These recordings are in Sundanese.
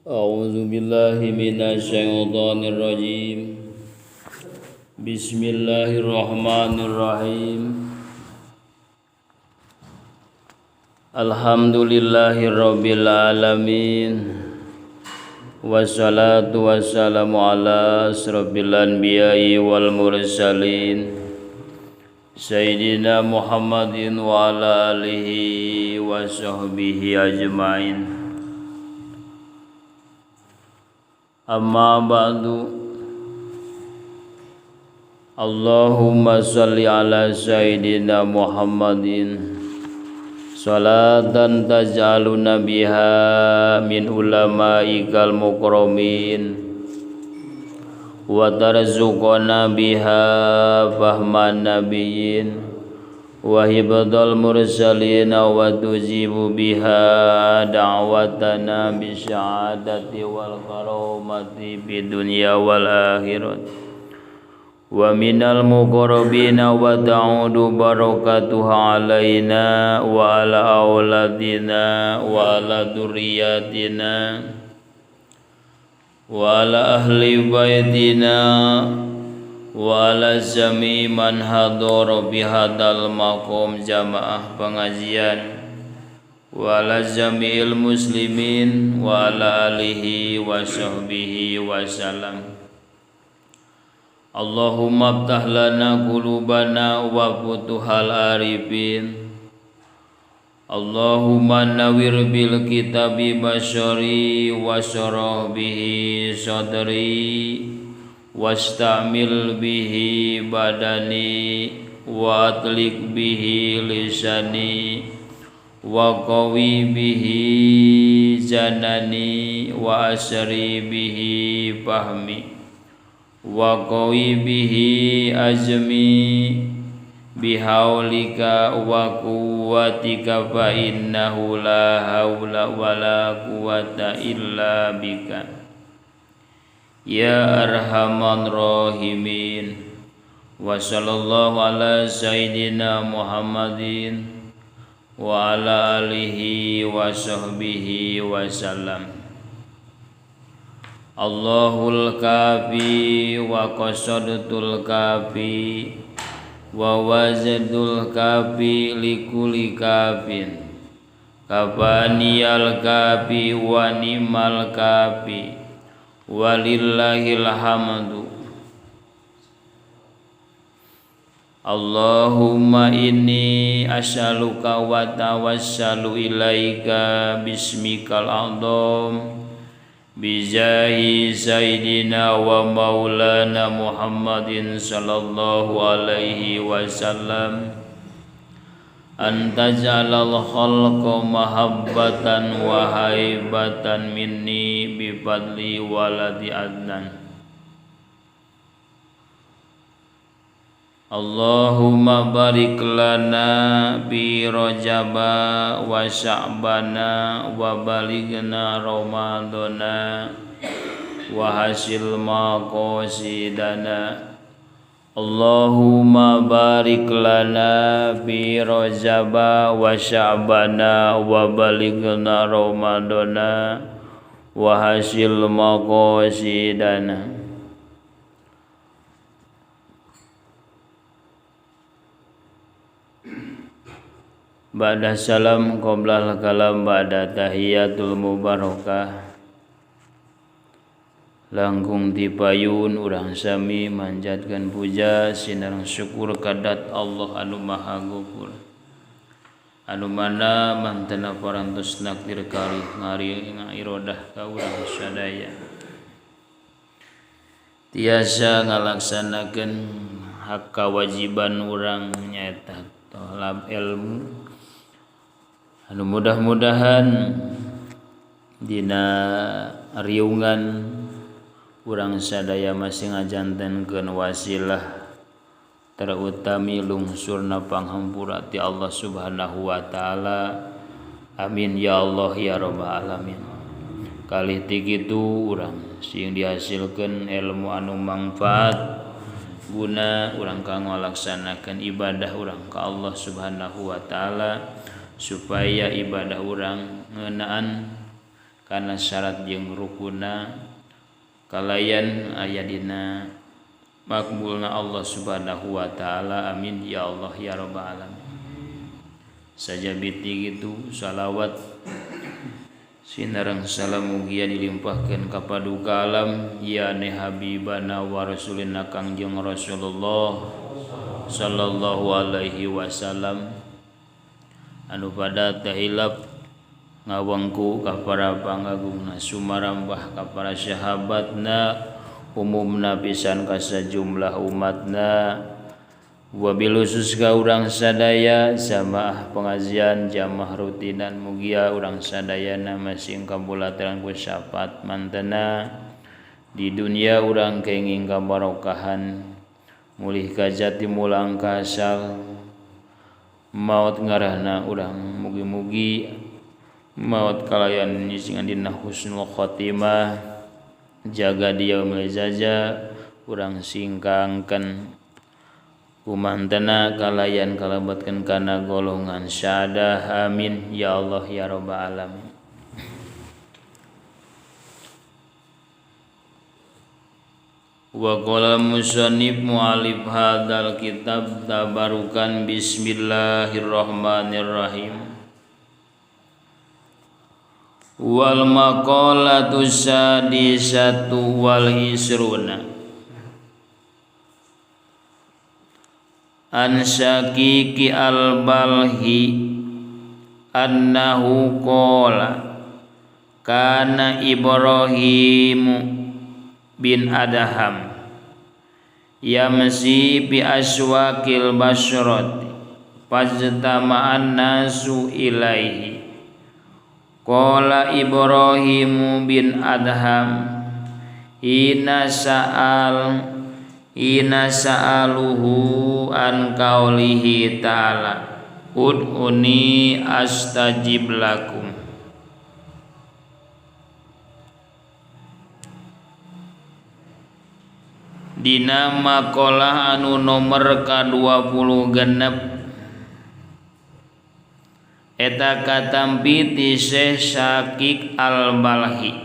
A'udzu billahi minasyaitonir rajim. Bismillahirrahmanirrahim. Alhamdulillahirabbil alamin. Wassalatu wassalamu ala asrofil anbiya'i wal mursalin. Sayyidina Muhammadin wa ala alihi wa sahbihi ajmain. Amma ba'du. Allahumma salli ala sayyidina Muhammadin salatan taj'aluna biha min ulama'ikal mukramin wa tarzuqana biha fahman nabiyyin wa hibdal mursalin wa tujibu biha da'watana bi syahadati wal karamati fid dunya wal akhirat wa minal muqarrabina wa ta'udu barakatuha alaina wa ala auladina wa ala dzurriyyatina wa ala ahli baitina wa ala jami man hadara bihadal maqam jamaah pengajian wa ala jami'il muslimin wa ala alihi wa sahbihi wa salam. Allahumma aftah lana qulubana wa futuhal arifin. Allahumma nawwir bil kitabi basyari wa syarah bihi sadri wastamil bihi badani wa atlik bihi lisani wa qawi bihi janani wa asri bihi fahmi wa qawi bihi azmi bihaulika wa quwwatika fa innahu la haula wa la quwwata illa bika ya arhamar rahimin. Wa sallallahu ala sayyidina Muhammadin wa ala alihi wa sahbihi wa sallam. Allahul kafi wa qasadul kafi wa wazadul kafi likuli kafin kafaniyal kafi wa nimal kafi walillahil hamdu. Allahumma inni as'aluka wa tawassalu ilaika bismikal a'zam bijahi sayyidina wa maulana Muhammadin sallallahu alaihi wasallam an taj'alal khalqa mahabbatan wa haibatan minni bi fadli waladi adnan. Allahumma barik lana bi rajaba wa sya'bana wa balighna ramadana wa hasil maqasidana. Allahumma barik lana bi rajaba wa sya'bana wa balighna ramadana wa hasil maqasidana. Ba'da salam qoblal kalam ba'da tahiyatul mubarakah. Langkung tipayun urang sami manjatkeun puja sinareng syukur kadat Allah anu Maha Ghafur anu mana mantena parantos nakdir kali ngari ngairodah ka urang sadaya tiasa ngalaksanakeun hak kewajiban urang nyaeta tolab ilmu anu mudah-mudahan dina riungan urang sadaya masih ngajantenkeun wasilah terutami lungsurna panghampura ti Allah Subhanahu wa taala. Amin ya Allah ya rabbal alamin. Kalih ti kitu urang sing dihasilkeun ilmu anu manfaat guna urang kanggo ngalaksanakeun ibadah urang ka Allah Subhanahu wa taala supaya ibadah urang ngeunaan kana syarat jeung rukunna kalayan aya dina makbulna Allah Subhanahu wa taala. Amin ya Allah ya rabbal alamin. Sajabiti gitu salawat sinareng salam mugia dilimpahkeun ka paduka alam ya ne habibana wa rasulina Kangjeng Rasulullah sallallahu alaihi wasallam anu pada tahilap ngawangku ka para pangagungna sumarambah ka para sahabatna umumna pisan ka sajumlah umatna wabil khusus ka urang sadaya jamaah pengajian jamaah rutinan mugia urang sadayana masing kabulatan ku syafaat mantena di dunia urang kenging kabarokahan mulih ka jati mulang ka asal maut ngarahna urang mugi-mugi maut kalayan nyucingan dina husnul khotimah jaga dia melezaja urang singkangkeun kumantena kalayan kalabatkeun kana golongan syahadah. Amin ya Allah ya rabbal alamin. Wa qala musannif mu'allif hadzal kitab tabarukan bismillahirrahmanirrahim. Wal maqalatu sadisatu wal isruna an Syaqiqi al-Balhi annahu qala kana Ibrahim bin Adham yamsi bi aswaqil Basrati fajtama'an nasu ilaihi qala Ibrahim bin Adham ina sa'aluhu an qaulihi ta'ala ud'uni astajib lakum. Dina maqalah anu nomor ka-20 eta katampi ti Syekh Syaqiq al-Balhi.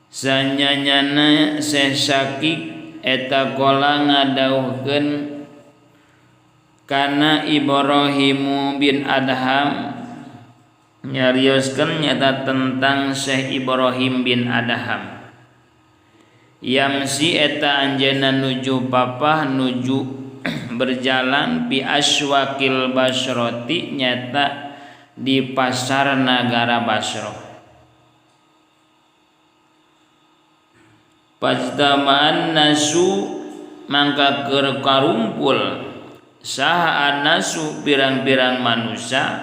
Sanyanyana Syekh Syaqiq eta qala ngadawuhkeun kana Ibrahim bin Adham nyarioskeun nyata tentang Syekh Ibrahim bin Adham yamsi eta anjeunna nuju papah nuju berjalan bi aswaqil Basrati nyata di pasar nagara Basra. Pajtama'an nasu mangka keur karumpul saha nasu pirang-pirang manusia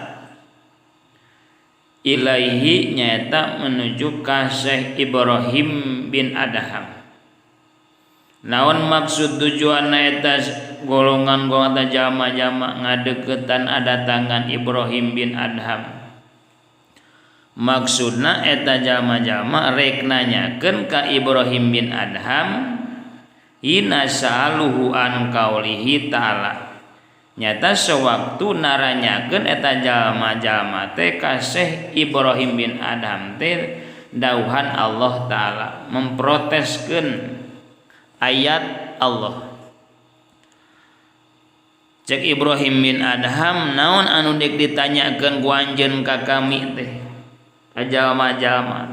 ilaihi nyata menuju ka Syekh Ibrahim bin Adham. Naon maksud tujuanna eta golongan-golongan jama-jama ngadeukeutan adatangan Ibrahim bin Adham. Maksudna eta jama-jama rek nanyakeun ka Ibrahim bin Adham hina sa'aluhu an qaulihi ta'ala nyata sewaktu naranyakeun eta jama-jama teh ka Syekh Ibrahim bin Adham teh dauhan Allah taala memproteskeun ayat Allah. Cek Ibrahim bin Adham naon anu dek ditanyakeun ku anjeun ka kami teh jalma-jalma.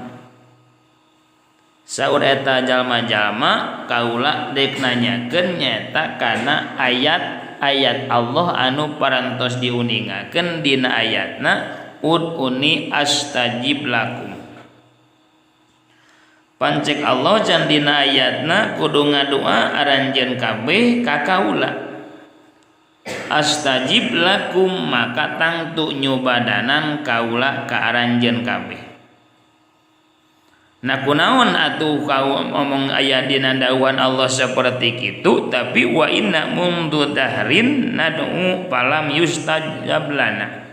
Saur eta jalma-jalma kaula dek nanyakeun nyata kana ayat-ayat Allah anu parantos diuningakeun dina ayatna ud'uni astajib lakum. Pancek Allah can dina ayatna kudu ngadoa aranjeun kabeh ka kaula. Astajib lakum maka tangtu nyobadanan kaula ka aranjeun kabeh. Nah kunaon atuh kau ngomong aya dina dawuhan Allah seperti kitu tapi wa inna mundu dahrin nad'u falam yustajab lana.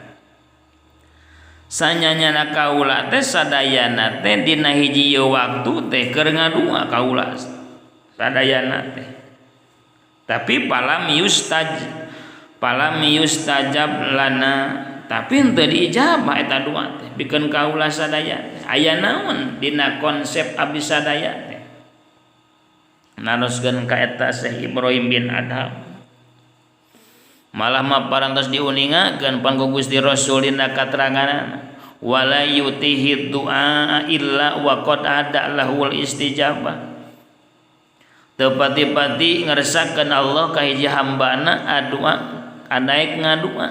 Sanyanyana kaula teh sadayana teh dina hiji waktu teh keur ngadua kaula sadayana teh. Tapi falam yustajab lana tapi henteu diijabah eta doa teh pikeun kaula sadaya. Aya naon dina konsep abdi sadaya teh? Naroskeun ka eta Syekh Ibrahim bin Adham. Malah mah parantos diuningakeun pan ku Gusti Rasul dina kateranganna wala yutihi du'a illa wa qad ada lahul istijabah. Teu pati-pati ngaresakeun Allah ka hiji hambana adua kadaek ngadua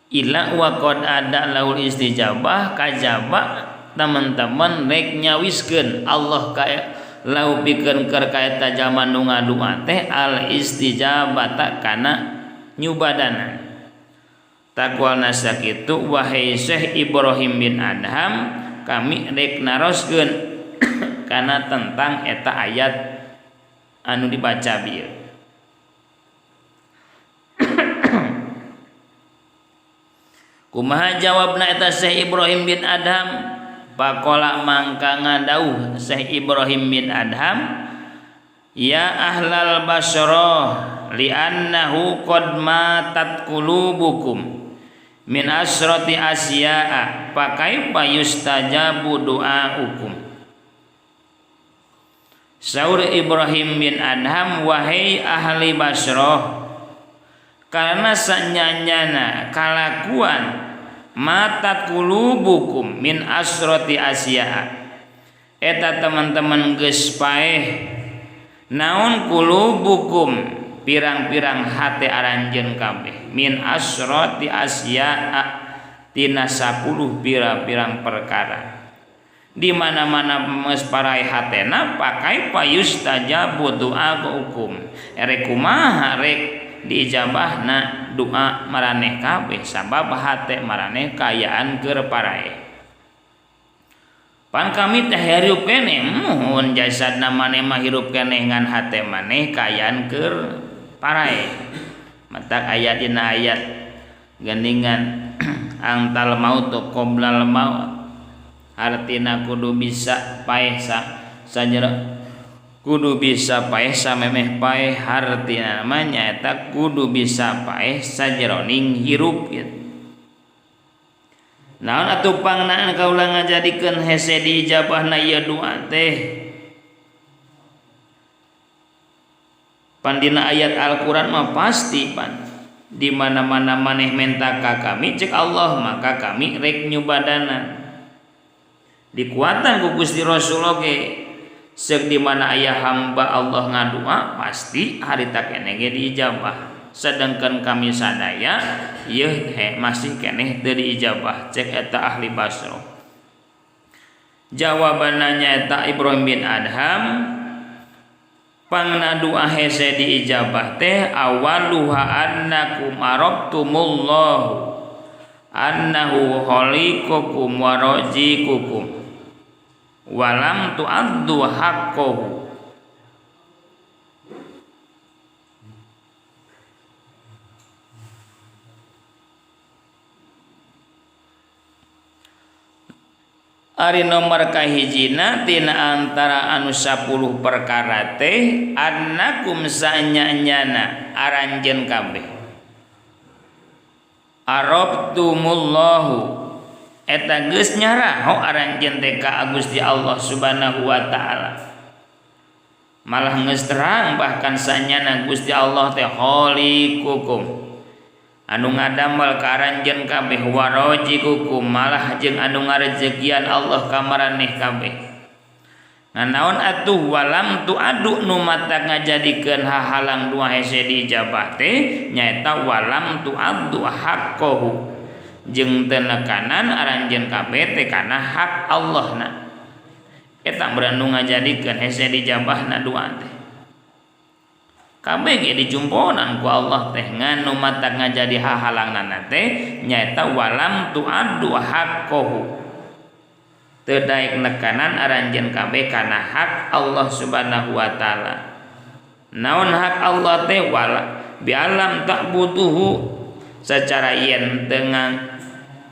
illa wa qad ada lahul istijabah kajaba teman-teman rek nyawiskeun Allah ka lau pikeun keur ka eta jaman nu ngadua teh al istijabata kana nyubadana. Takwalna sakitu wahai Syekh Ibrahim bin Adham kami rek naroskeun kana tentang eta ayat anu dibaca bieu. Kumaha jawabna eta Syekh Ibrahim bin Adham? Pakola mangka ngadauh Syekh Ibrahim bin Adham, ya ahlal Basrah li'annahu qad matat qulubukum min asrati asya'a fakaifa yustajabu du'aukum. Saur Ibrahim bin Adham, wahai ahli Basrah, karena sanyanyana kalakuan matat qulubukum min asrati asya'a eta teman-teman geus paeh naon qulubukum pirang-pirang hate aranjeun kabeh min asrati asya'a tina 10 pirang-pirang perkara di mana-mana geus parae hatena pakai payustajabu doa hukum erek kumaha rek diijabahna doa maraneh kabeh sabab hate maraneh kayaan keur parae. Pan kami teh hirup keneh muhun jasadna maneh mah hirup keneh ngan hate maneh kayaan keur parae. Matak ayat dina ayat gandingan angtal maut qoblal maut artina kudu bisa paeh sajero kudu bisa paeh samemeh paeh hartina namanya eta kudu bisa paeh sajeroning hirup gitu. Naon atuh pangnaan kaula ngajadikeun hese diijabahna ieu doa teh? Pan dina ayat Al-Qur'an mah pasti pan di mana-mana maneh menta ka kami cek Allah maka kami rek nyubadana. Dikuatan ku Gusti Rasul oge seuk di mana aya hamba Allah ngadua pasti harita keneh ge diijabah. Sedangkan kami sadaya ieu masih keneh teu diijabah cek eta ahli Basrah. Jawabanna nyaeta Ibrahim bin Adham pangna doa hese diijabah teh awaluha annakum arabtumullah annahu khaliqukum wa razikukum walam tu'addu haqqahu. Ari nomor kahijina tina antara anu 10 perkara teh annakum sanyanyana aranjeun kabeh arabtumullahu eta geus nyaraho aranjeun teh ka Gusti Allah Subhanahu wa taala. Malah geus terang bahkan sanyana Gusti Allah teh khaliqukum anu ngadamel ka aranjeun kabeh wa razikukum malah jeung anu ngarejekian Allah ka maraneh kabeh. Naon atuh walam tu'adu nu mata ngajadikeun hahalang dua hese diijabah teh nyaeta walam tu'addu haqqahu jeung teu nekanan aranjeun kabeh teh kana hak Allahna. Eta beranu ngajadikeun hese dijabahna doa teh. Kabeh ge dijumponan ku Allah teh nganu mata ngajadi hahalangna teh nyaeta walam tu'addu haqqahu. Teu daek nekanan aranjeun kabeh kana hak Allah Subhanahu wa taala. Naon hak Allah teh wala bi alam ta'buduhu secara yen dengan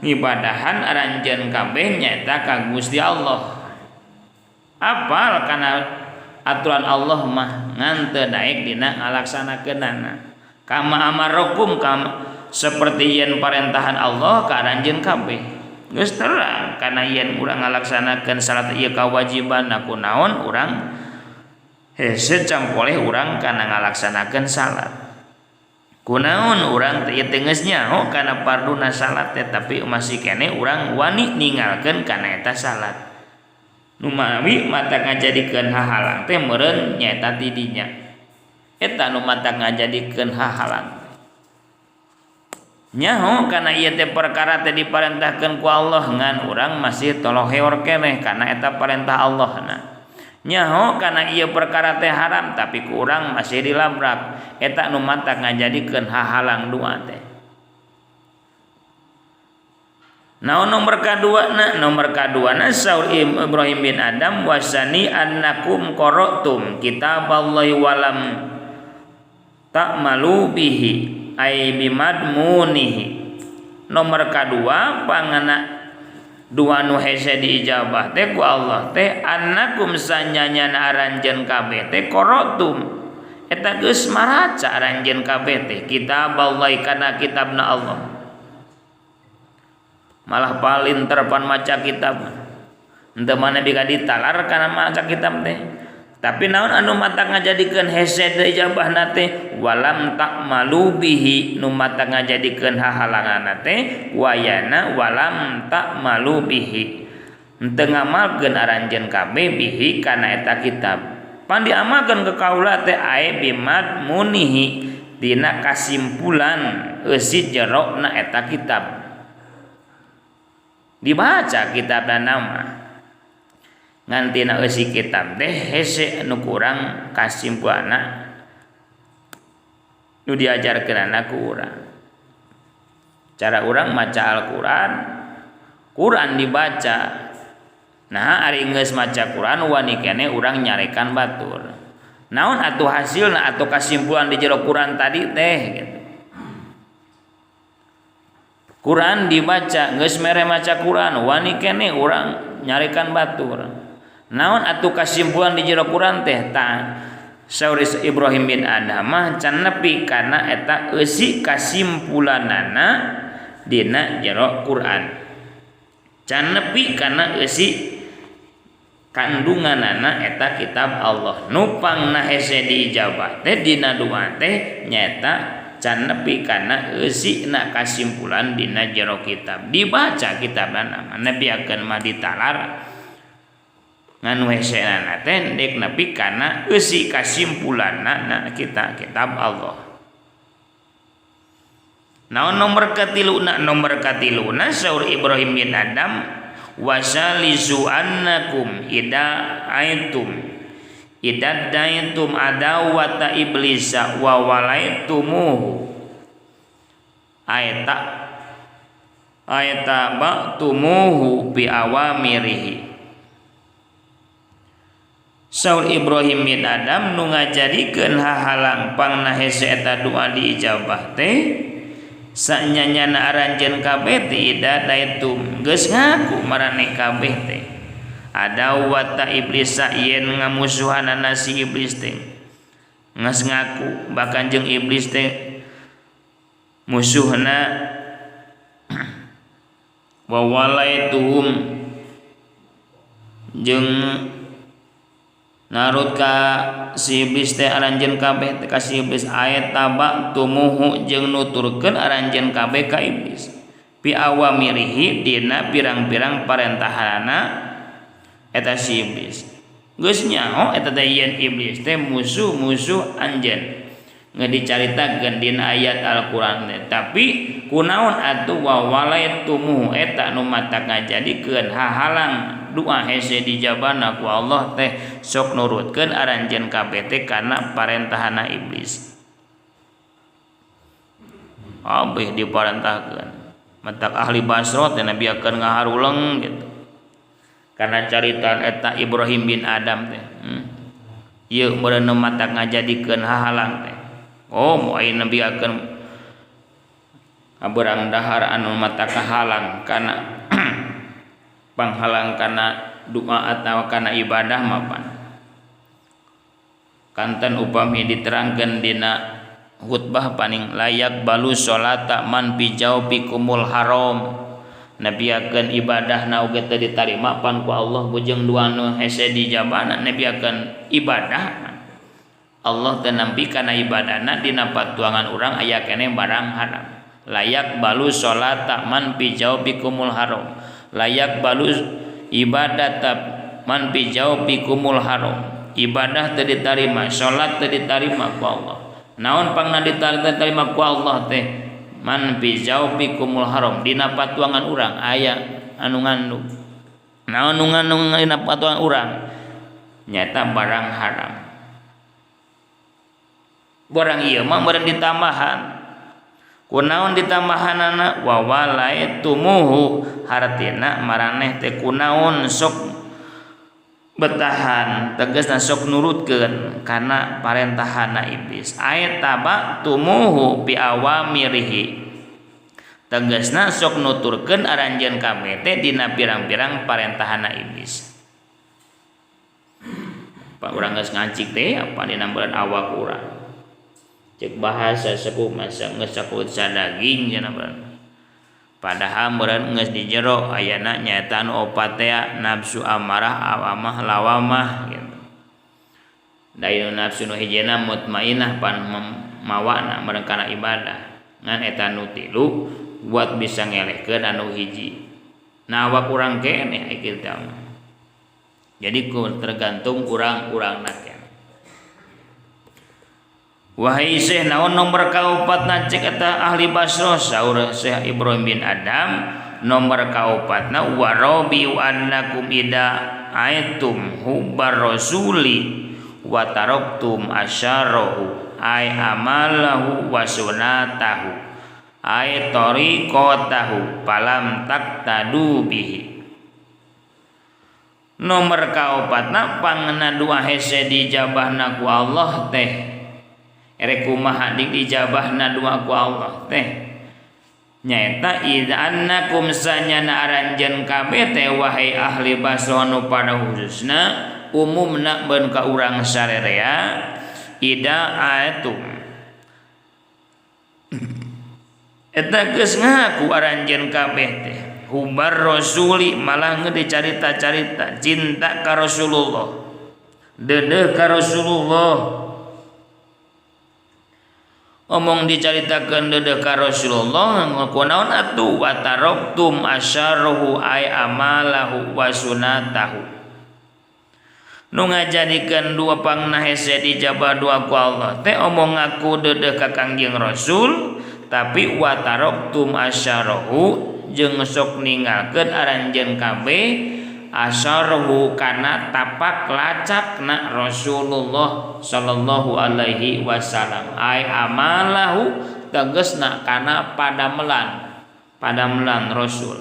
ngibadahan aranjeun kabeh nyaeta ka Gusti Allah. Apal kana aturan Allah mah ngan teu daek dina ngalaksanakeunana. Kama amarokum seperti yen parentahan Allah ka aranjeun kabeh. Geus terang kana yen urang ngalaksanakeun salat ieu kawajiban kunaon urang hese campoleh urang kana ngalaksanakeun salat. Kunaon urang teu geus nyaho kana farduna salat teh tapi masih kene urang wani ninggalkeun kana eta salat. Nu mawi mata ngajadikeun hahalang teh meureun nyaeta ti dinya. Eta nu mata ngajadikeun hahalang. Nyaho kana ieu teh perkara teh diparentahkeun ku Allah ngan urang masih toloh heor keneh kana eta parentah Allahna. Nyaho kana ieu perkara teh haram tapi ku urang masih dilabrak eta nu mata ngajadikeun hahalang doa teh. Naon nomor kaduana saur Ibrahim bin Adam wasani annakum qara'tum kitaballahi walam ta'malu bihi ay bimadmunihi. Nomor kadua pangana dua nu hese diijabah teh ku Allah teh annakum sanyanyana aranjeun kabeh teh qara'tum eta geus maraca aranjeun kabeh teh kitaballahi kana kitabna Allah. Malah paling terpan maca kitab henteu mana bika ditalar kana maca kitab teh. Tapi naon anu mata ngajadikeun hese teh ijabahna teh walam ta'malu bihi nu mata ngajadikeun hahalanganna teh wayana walam ta'malu bihi henteu ngamalkeun aranjeun kabeh bihi kana eta kitab. Pan diamalkeun ke kaula teh ae bimad munihi dina kasimpulan eusi jerona eta kitab. Dibaca kitabna nama ngan tina eusi kitab teh hese nu kurang kasimpulanna nu diajarkeun ku urang. Cara urang maca Al-Qur'an, Qur'an dibaca. Nah ari geus maca Qur'an wani keneh urang nyarekan batur. Naon atuh hasilna atau kasimpulan di jero Qur'an tadi teh gitu. Quran dibaca geus mere maca Quran wani keneh urang nyarekan batur. Naon atuh kasimpulan di jero Quran teh ta saur Ibrahim bin Adam mah can nepi kana eta eusi kasimpulanana dina jero Quran. Can nepi kana eusi kandunganana eta kitab Allah. Nupangna hese diijabah teh dina doa teh nyaeta can nepi kana eusina kasimpulan dina jero kitab. Dibaca kitabna nepiakeun mah ditalar nganu hesenana teh dek nepi kana eusi kasimpulanna kitab Allah. Naon nomor katiluna saur Ibrahim bin Adam wasalizu annakum idadaitum adawata iblisa wa walaitumuhu ayata ba'tumuhu bi awamirihi. Saur Ibrahim bin Adam nu ngajadikeun hahalang pangna hese eta doa diijabah teh sanyanyana aranjeun kabeh teh idadaitum geus ngaku maraneh kabeh teh adawata iblisa yen ngamusuhanana si iblis teh ngas ngaku bahkan jeung iblis teh musuhna wa walaituhum jeung narut ka si iblis teh aranjeun kabeh teh ka si iblis ayat taba tumuhu jeung nuturkeun aranjeun kabeh ka iblis pi awamirihi dina pirang-pirang parentahanna eta si iblis. Geus nyaho eta teh yen iblis teh musuh-musuh anjeun. Ngedicaritakeun dina ayat Al-Qur'an teh. Tapi kunaon atuh wa walaitumu eta nu mata ngajadikeun hahalang doa hese dijabana ku Allah teh sok nurutkeun aranjeun kabeh teh kana parentahana iblis. Abeh diparentahkeun. Matak ahli Basra teh nabiakeun ngaharuleng gitu. Karena caritaan eta Ibrahim bin Adam teh ieu meureun mata ngajadikeun hahalang teh moal nabiakeun aberang dahar anu mata kahalang kana panghalang kana doa atawa kana ibadah mapan kanten upami diterangkeun dina khutbah paling layak balu salata man fi jawfikumul haram. Nabi akan ibadah na oge teu ditarima pan ku Allah bujang duana hese dijabana. Nabi akan ibadah Allah teu nampi kana ibadahna dina patuangan urang aya keneh barang haram. Layak balu salata man fi jawfikumul haram. Layak balu ibadat man fi jawfikumul haram. Ibadah teu ditarima, salat teu ditarima ku Allah. Naon pangna diterima ku Allah teh? Man fi jawfikumul haram, dina patuangan urang aya anu ngandung. Naon nu ngandung dina patuangan urang? Nyata barang haram. Barang ieu mah meureun ditambahan. Kunaon ditambahanana? Wa walaitumuhu, hartina maraneh teh kunaon sok betahan, tegasna sok nurutkeun kana parentahana iblis. Ayat taba tumuhu bi awamirihi, tegasna sok nuturkeun aranjeun kabeh teh dina pirang-pirang parentahana iblis. Pak urang geus ngancik teh apa dina bulan awak urang. Cek bahasa sepuh masa geus sakuut sadaging cenah bulan. Padahal meureun geus di jero ayana nyaeta anu opat teh nafsu amarah awamah lawamah gitu. Da ieu nafsu nu hijina mutmainnah pan mawana meureun kana ibadah. Ngan eta nu tilu buat bisa ngelehkeun anu hiji. Nah awak urang keneh kitu teh. Jadi tergantung urang-urangna keneh. Wahai Syekh naon nomor kaopatna cek eta ahli Basra saur Syekh Ibrahim bin Adam nomor kaopatna warabi annakum ida aitum hubbar rasuli wa taraktum asyarahu ay amalahu wa sunatahu ay tariqatahu falam taqtadu bihi. Nomor kaopatna pangna dua hese dijabahna ku Allah teh erek kumaha dijabahna dua ku Allah teh nyaeta idza annakum sanyana aranjeun kabeh teh wahai ahli Basra nu pada khususna umumna beun ka urang sarerea ida atum eta geus ngaku aranjeun kabeh teh hubar rasuli malah dicarita-carita cinta ka Rasulullah deudeuh ka Rasulullah omong dicaritakeun deudeuh ka Rasulullah kunaon atuh wa taraktum asyarahu ay amalahu wa sunatahu nu ngajadikeun dua pangna hese dijabah dua ku Allah teh omong ngaku deudeuh ka Kangjeng Rasul tapi wa taraktum asyarahu jeung sok ninggalkeun aranjeun kabeh asyarahu kana tapak lacakna Rasulullah sallallahu alaihi wasallam ay amalahu tegasna kana padamelan Rasul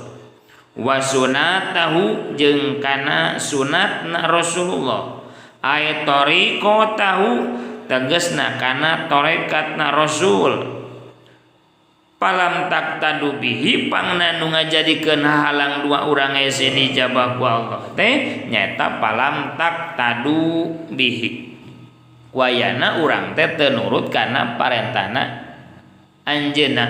wa sunatahu jeung kana sunatna Rasulullah ay tariqatahu tegasna kana tarekatna Rasul palam taqtadu bihi pangna nu ngajadikeun halang dua urang hese dijabah ku Allah teh nyaeta palam taqtadu bihi wayana urang teh teu nurut kana parentahna anjeunna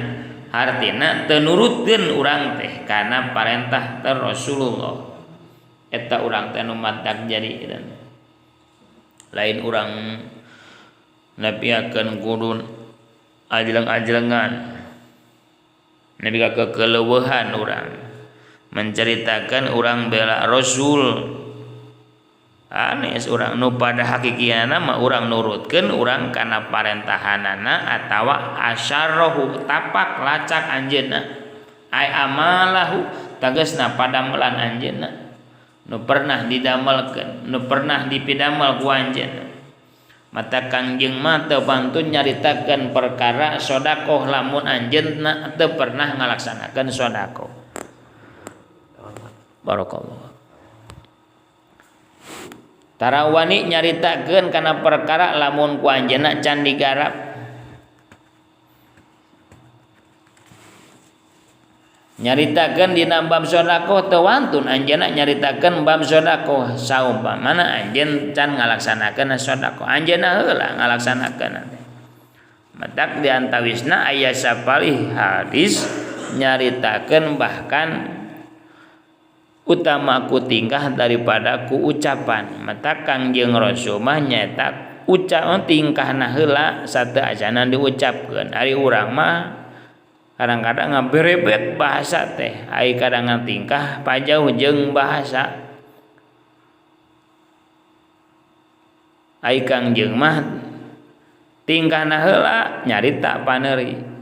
artina teu nurutkeun urang teh kana parentah teh Rasulullah eta urang teh nu matak jadi lain urang napiakeun guru ajleng-ajlengan Nabi kekeleuweuhan urang menceritakan urang bela Rasul anes urang nu pada hakikiana mah urang nurutkeun urang kana parentahanana atawa asyarahu tapak lacak anjeunna ay amalahu tegasna padamelan anjeunna nu pernah didamelkeun nu pernah dipidamel ku anjeunna mata Kangjeng mah teu pantun nyaritakeun perkara sedekah lamun anjeunna teu pernah ngalaksanakeun sedekah. Barakallah. Tarawani nyaritakeun kana perkara lamun ku anjeunna can digarap. Nyaritakeun dina bab sedekah teu wantun anjeunna nyaritakeun bab sedekah saumpamana anjeun can ngalaksanakeun sedekah anjeunna heula ngalaksanakeun matak di antawisna aya sapalih hadis nyaritakeun bahkan utama ku tingkah daripada ku ucapan. Mata Kangjeng Rasul mah nyaeta ucap tingkahna heula sateu ajanan diucapkeun. Ari urang mah kadang-kadang ngaberebet bahasa teh, ai kadang tingkah pajauh jeung bahasa. Ai Kangjeng mah tingkahna heula nyarita paneuri.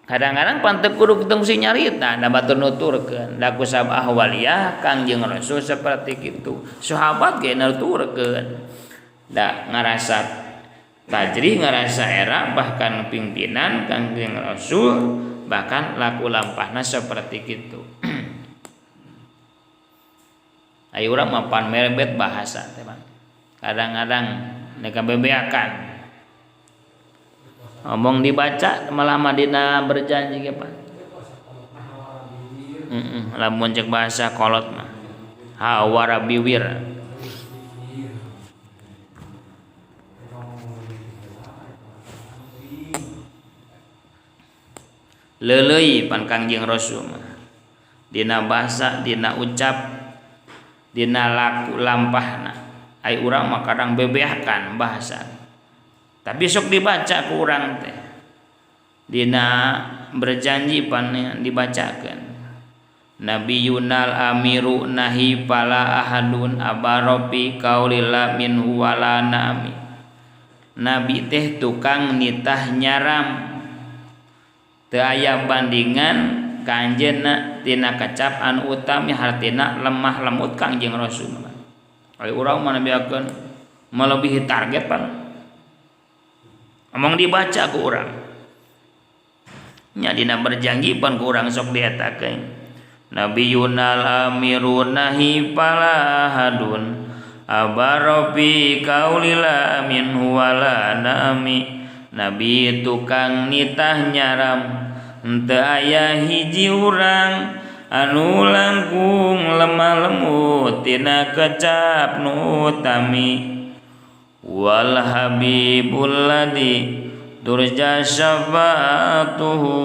Kadang-kadang panteu kudu ketemu si nyarita da batur nuturkeun. Da kusabab ahwaliyah Kangjeng Rasul seperti kitu. Sahabat ge nuturkeun. Da ngarasa tajrih ngarasa era bahkan pimpinan Kangjeng Rasul bahkan laku lampahna seperti kitu. Ayo urang mapan merebet bahasa teh Bang. Kadang-kadang neka bebeakan. Ngomong dibaca malah madina berjanji ge Pak. Lamun cek bahasa kolot mah. Hawara biwir. Leuleuy pan Kangjeng Rasul mah. Dina bahasa, dina ucap, dina laku lampahna. Ai urang mah kadang bebeakan bahasa. Tapi sok dibaca ku urang teh. Dina berjanji pan dibacakeun. Nabiyunal amiru nahi pala ahadun abaropi qaulillah minhu wala nami. Nabi teh tukang nitah nyaram. Teu aya bandingan kanjeunna tina kecap anu utami hartina lemah lembut Kangjeng Rasul. Ari urang mah nabiakeun melebihi target pan. Omong dibaca ku urang. Nya dina berjanji pan ku urang sok dietakeun. Nabiyunal amiru nahi pala hadun abarofi qaulillah minhu wala nami. Nabi tukang nitah nyaram henteu aya hiji urang anu langkung lemah lembut tina kecap nu utami. Wal habibul ladzi turja syafa'atuhu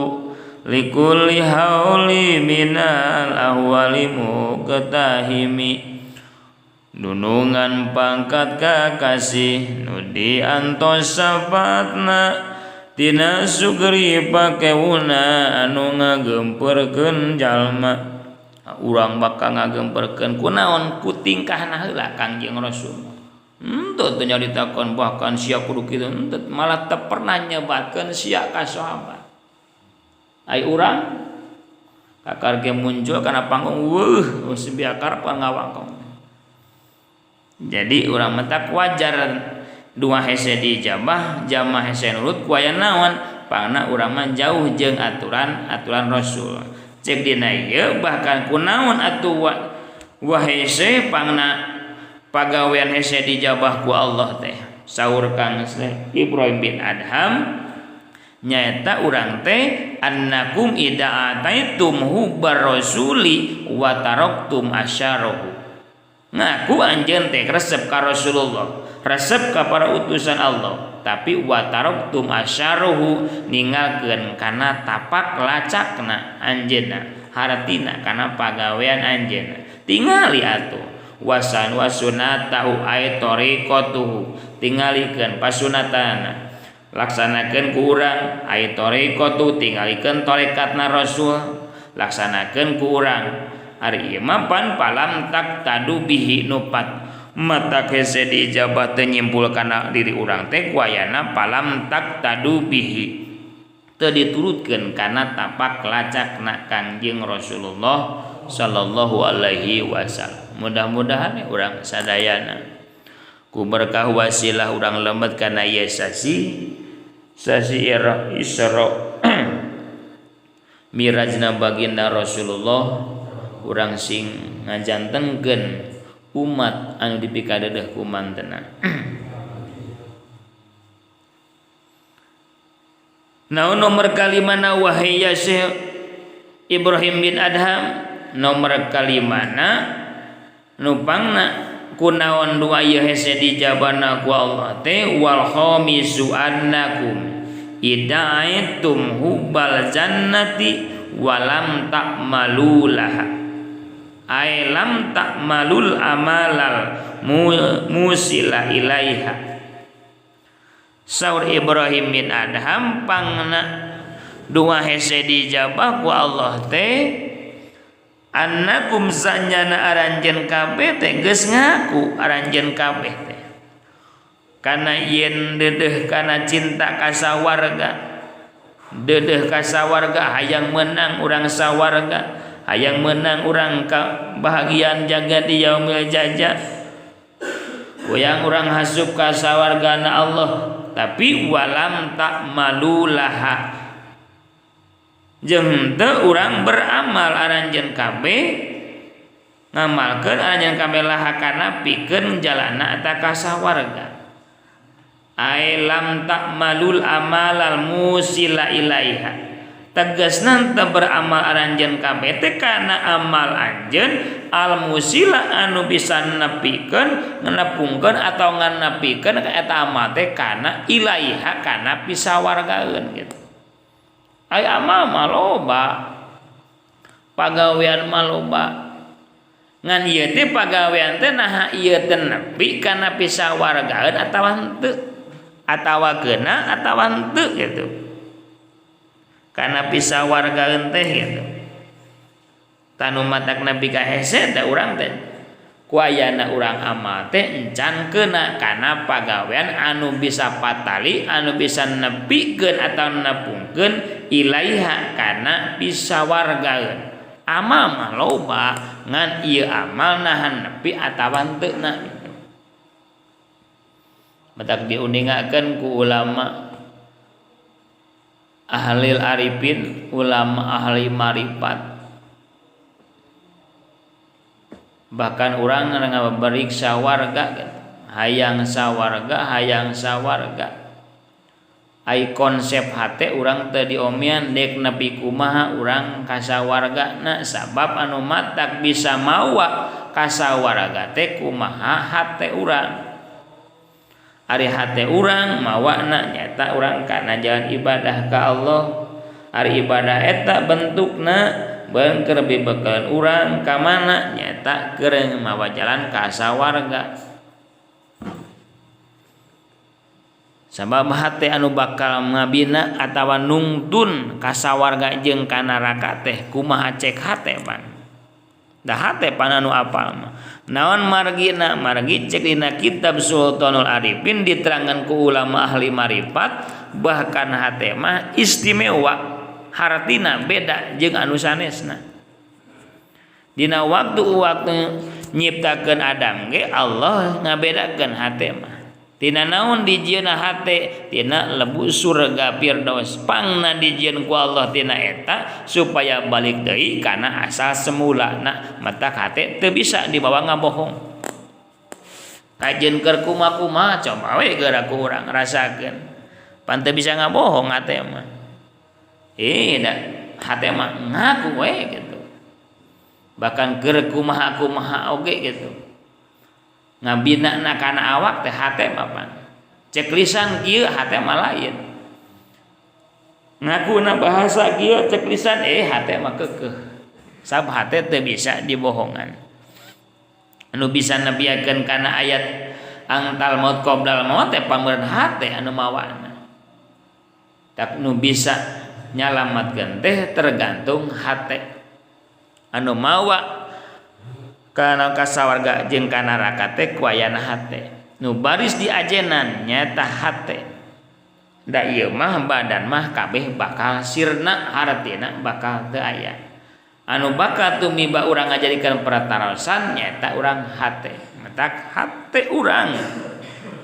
likulli hauli minal ahwali muqtahimi. Dunungan pangkat kakasih nu diantos syafaatna tina sugri pakeuna anu ngagempurkeun jalma. Urang bakal ngagempurkeun kunaon ku tingkahna heula Kangjeng Rasul. Henteu teu nyaritakeun bahkan sia kudu kitu, henteu malah teu pernah nyebatkeun sia ka sahabat. Ai urang kakar ge muncul kana panggung weuh sebiakar pan ngawangkong. Jadi urang mentak wajar dua hese dijabah jamaah hese nurut ku aya naon pangna urang mah jauh jeung aturan Rasul. Cek dina ieu bahkan kunaon atuh wa hese pangna pagawean hese dijabah ku Allah teh. Saur Kang Ibrahim bin Adham nyaeta urang teh annakum idza ataitum hubbar rasuli wa taraktum asyarahu. Ngaku anjeun teh resep ka Rasulullah, resep ka para utusan Allah, tapi wa taraktum asyarahu ninggalkeun kana tapak lacakna anjeunna, hartina kana pagawean anjeunna. Tingali atuh wasan wasunatahu ay tariqatuhu, tingalikeun pasunatana. Laksanakeun ku urang ay tariqatu, tingalikeun tarekatna Rasul, laksanakeun ku urang. Ari ieu mah pan palam tak tadu bihi nupat mata hese dijabah teu nyimpul kana diri urang teh ku ayana palam tak tadu bihi teu diturutkeun kana tapak lacakna Kangjeng Rasulullah sallallahu alaihi wasallam. Mudah-mudahan urang sadayana ku berkah wasilah urang lembet kana ieu sasi Isra Mirajna baginda Rasulullah. Urang sing ngajantengkeun umat anu dipikadeuh ku mantenna. Naon nomor kalimana wahai ya Syekh Ibrahim bin Adham, nomor kalimana nupangna kunaon dua ieu hese dijabana ku Allah teh wal khamisu annakum idaitum hubbal jannati walam ta'malulaha ay lam ta'malul amalal musila ilaiha. Saur Ibrahim bin Adham pangna dua hese dijabah ku Allah teh annakum sanjana aranjeun kabeh teh geus ngaku aranjeun kabeh teh kana yen deudeuh kana cinta ka sawarga, deudeuh ka sawarga hayang menang urang sawarga, hayang menang urang kebahagiaan jaga di yaumil jaza, yang urang hasub ka sawargana Allah tapi walam ta'malulaha jeung teu urang beramal aranjeun kabeh ngamalkeun aranjeun kabeh laha kana pikeun jalana eta ka sawarga. Ai lam ta'malul amalal musila ilaiha tegasna teu beramal aranjeun kabeh teh kana amal anjeun al musila anu bisa nepikeun nganepungkeun atau nganepikeun ka eta amal teh kana ilaiha kana pisawargaeun gitu. Ai amal mah loba, pagawean mah loba, ngan ieu teh pagawean teh naha ieu teh nepi kana pisawargaeun atawa henteu, atawa keuna atawa henteu gitu, kana pisawargaeun teh gitu. Tanu matak nabi ka hese da urang teh ku ayana urang amal teh encan keuna kana pagawean anu bisa patali anu bisa nepikeun atawa nepungkeun ilaiha kana pisawargaeun. Amal mah loba ngan ieu amal nahan nepi atawa henteu na gitu. Matak diuningakeun ku ulama ahli arifin, ulama ahli marifat. Bahkan orang ngaberik sawarga gitu. Hayang sawarga ai konsep hate urang teu diomian dek nepi kumaha urang ka sawargana sabab anu matak bisa mawa ka sawarga teh kumaha hate urang. Ari hate urang mawana nyata urang kana jalan ibadah ka Allah. Ari ibadah eta bentukna beung keur bibekeun urang ka mana nyata keur mawa jalan ka sawarga. Sabab hate anu bakal ngabina atawa nungtun ka sawarga jeung ka neraka teh kumaha cek hate pan. Da hate pan anu apal mah. Naon margina? Margi cek dina kitab Sultanul Arifin diterangkan ku ulama ahli marifat bahkan hate mah istimewa. Hartina beda jeung anu sanesna. Dina waktu nyiptakeun Adam ge Allah ngabedakeun hate mah. Tina naon dijieunna hate tina lebu surga firdaus. Pangna dijieun ku Allah tina eta supaya balik deui kana asal semulana. Matak hate teu bisa dibawa ngabohong. Kajeun keur kumaha coba we geura ku urang rasakeun. Pan teu bisa ngabohong hate mah. Da hate mah ngaku we gitu. Bahkan keur kumaha oge gitu. Ngabinana kana awak teh hate mah pan. Cek lisan kieu hate mah lain. Ngakuna bahasa kieu cek lisan hate mah keukeuh. Sabab hate teu bisa dibohongan. Anu bisa nebiakeun kana ayat angtal maut qoblal maut teh pameureun hate anu mawana. Tak nu bisa nyalamatkeun teh tergantung hate anu mawa kana kasawarga jeung ka neraka teh ku ayana hate nu baris di ajenan nyata hate. Da ieu mah badan mah kabeh bakal sirna hartina bakal teu aya anu bakal tumiba urang ngajadikeun prataraosan nyata urang hate. Matak hate urang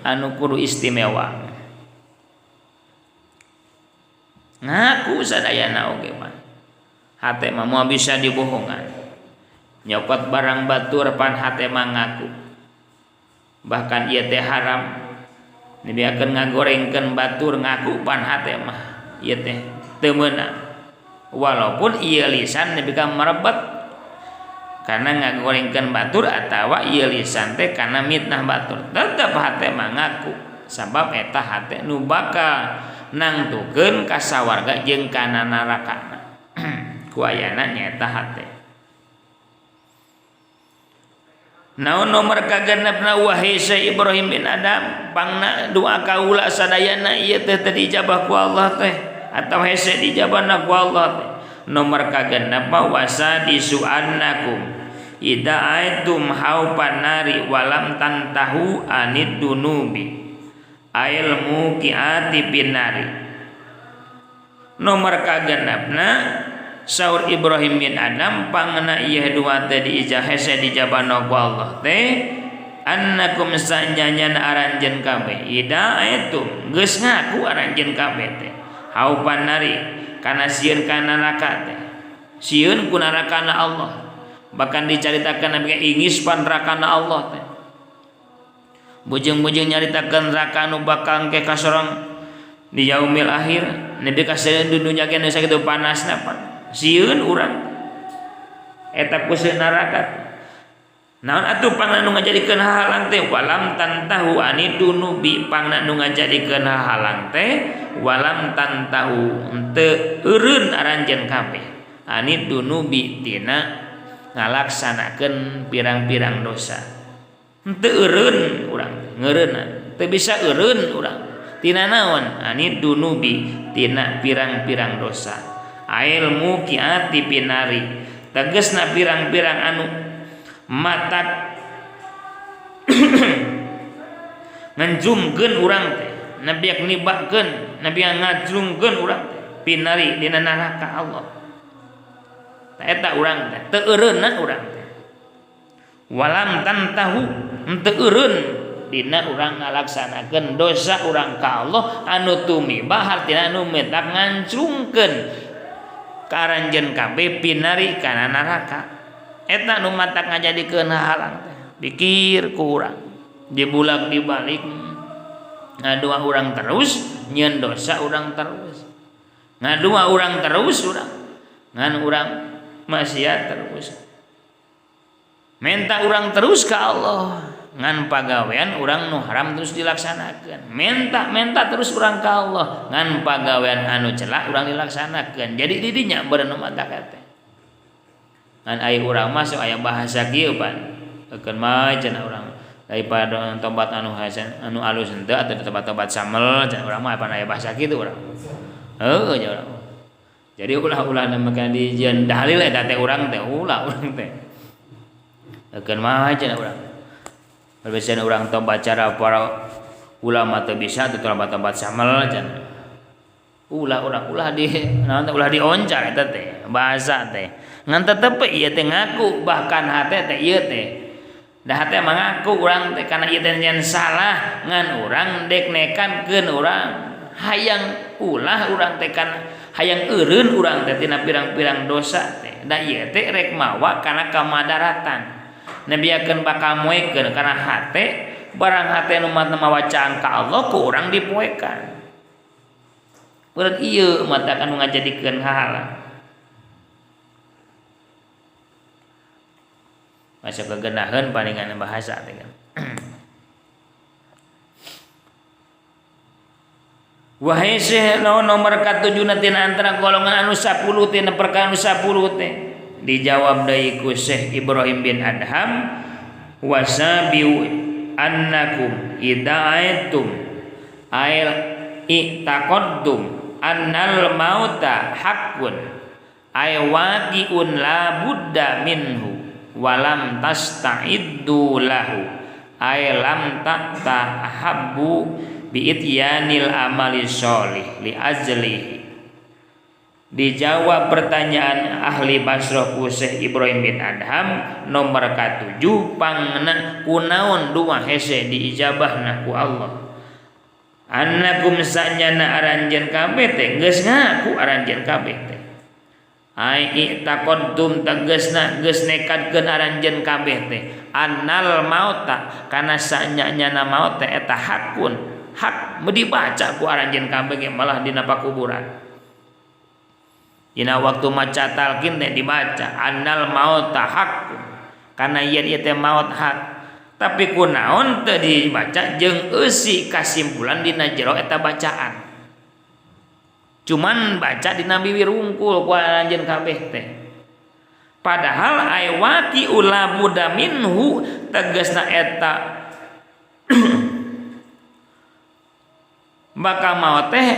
anu kudu istimewa. Ngaku sadayana oge mah. Hate mah moal bisa dibohongan. Nyokot barang batur pan hate mah ngaku. Bahkan ieu teh haram. Dibiakeun ngagorengkeun batur ngaku pan hate mah ieu teh teu meunang. Walaupun ieu lisan nepikeun merebet karena ngagorengkeun batur atawa ieu lisan teh kana mitnah batur. Tetep hate mah ngaku. Sabab eta hate nu bakal nangtukeun ka sawarga jeung kana narakana. Ku ayana nyaeta hate. Naon nomor kagenepna wahai Syekh Ibrahim bin Adam, pangna doa kaula sadayana ieu teh dijabah ku Allah teh atawa hese dijabahna ku Allah teh. Nomor kagenep wasadisu annakum ida aitum haupan nari walam tantahu anid dunubi ail muqiati binari. Nomor kagenepna saur Ibrahim bin Adam pangna ieu dua teh diijahese dijabana ku Allah teh annakum sanyanyana aranjeun kabeh ida aitum geus ngaku aranjeun kabeh teh haupan nari kana sieun kana neraka teh sieun ku nerakana Allah bahkan dicaritakeun nabi ingis pan nerakana Allah teh bujeng-bujeng nyaritakeun neraka anu bakal engke ka sorong di yaumil akhir nepi ka dunya ge nu sakitu panasna pan sieun urang eta ku sieun neraka. Naon atuh pangna nu ngajadikeun hahalang teh walam tantahu anidunubi pangna nu ngajadikeun hahalang teh walam tantahu henteu eureun aranjeun kabeh anidunubi tina ngalaksanakeun pirang-pirang dosa. Henteu eureun urang ngeureunna teu bisa eureun urang tina naon anidunubi tina pirang-pirang dosa. Ail muqiati pinari tegasna pirang-pirang anu matak nganjungkeun urang teh nabi nibakeun nabi ngajlungkeun urang teh pinari dina neraka Allah. Eta urang teh teu eureunna urang teh walam tantahu henteu eureun dina urang ngalaksanakeun dosa urang ka Allah anu tumiba hartina anu metak nganclungkeun karanjeun kabeh pinari kana neraka. Eta nu matak ngajadikeun hahalang teh pikir ku urang dibulak dibalik ngadua urang terus nyieun dosa urang terus ngadua urang terus urang ngan urang maksiat terus menta urang terus ka Allah ngan pagawean urang nu haram terus dilaksanakeun menta terus urang ka Allah ngan pagawean anu celak urang dilaksanakeun jadi di dinya beureun matak teh. An aya urang mah sok aya bahasa kieu pan eukeun mah cenah urang daripada tempat anu hasan anu alus henteu atau tempat-tempat samel cenah urang mah pan aya bahasa kitu urang heueuh nya urang jadi ulah-ulah namakeun dijieun dalil eta teh urang teh ulah urang teh eukeun mah cenah urang berbesana urang teu bacara para ulama teu bisa teu tempat-tempat samel cenah ulah di naon teh ulah dioncar eta teh bahasa teh ngan tetep ieu teh ngaku bahkan hate teh ieu teh da hate mengaku urang teh kana ieu teh nyen salah ngan urang dek nekankeun urang hayang ulah urang teh kana hayang eureun urang teh tina pirang-pirang dosa teh da ieu teh rek mawa kana kamadaratan nebiakeun bakal moekeun kana hate barang hate nu mawacaan ka Allah ku urang dipoekan urang ieu mata anu ngajadikeun hahalang. Masuk kegenaheun palingan bahasa teh kan. Wahai Syekh nomor katujuna tina antara golongan anu 10 tina perkara anu 10 teh dijawab deui ku Syekh Ibrahim bin Adham wasabiu annakum ida'aitum ail i'taqaddum annal mauta haqqun ay waqi'un la budda minhu walam tasta'iddu lahu ay lam ta'tahabbu bi ityanil amali sholih li ajlihi. Dijawab pertanyaan ahli Basrah ku Syekh Ibrahim bin Adham nomor ka-7 pangna kunaon dua hese diijabahna ku Allah annakum sanyana aranjeun kabeh teh geus ngaku aranjeun kabeh teh ai i'taqaddum tegasna geus nekadkeun aranjeun kabeh teh annal mauta kana sanyana maut teh eta hakun hak dibaca ku aranjeun kabeh ge malah dina pakuburan dina waktu maca talqin teh dibaca annal mauta hakun kana ieu teh maut hak tapi kunaon teu dibaca jeung eusi kasimpulan dina jero eta bacaan cuman baca di Nabi wirungkul ku aranjeun kabeh teh. Padahal aywati ula buda minhu tegasna eta bakal maot teh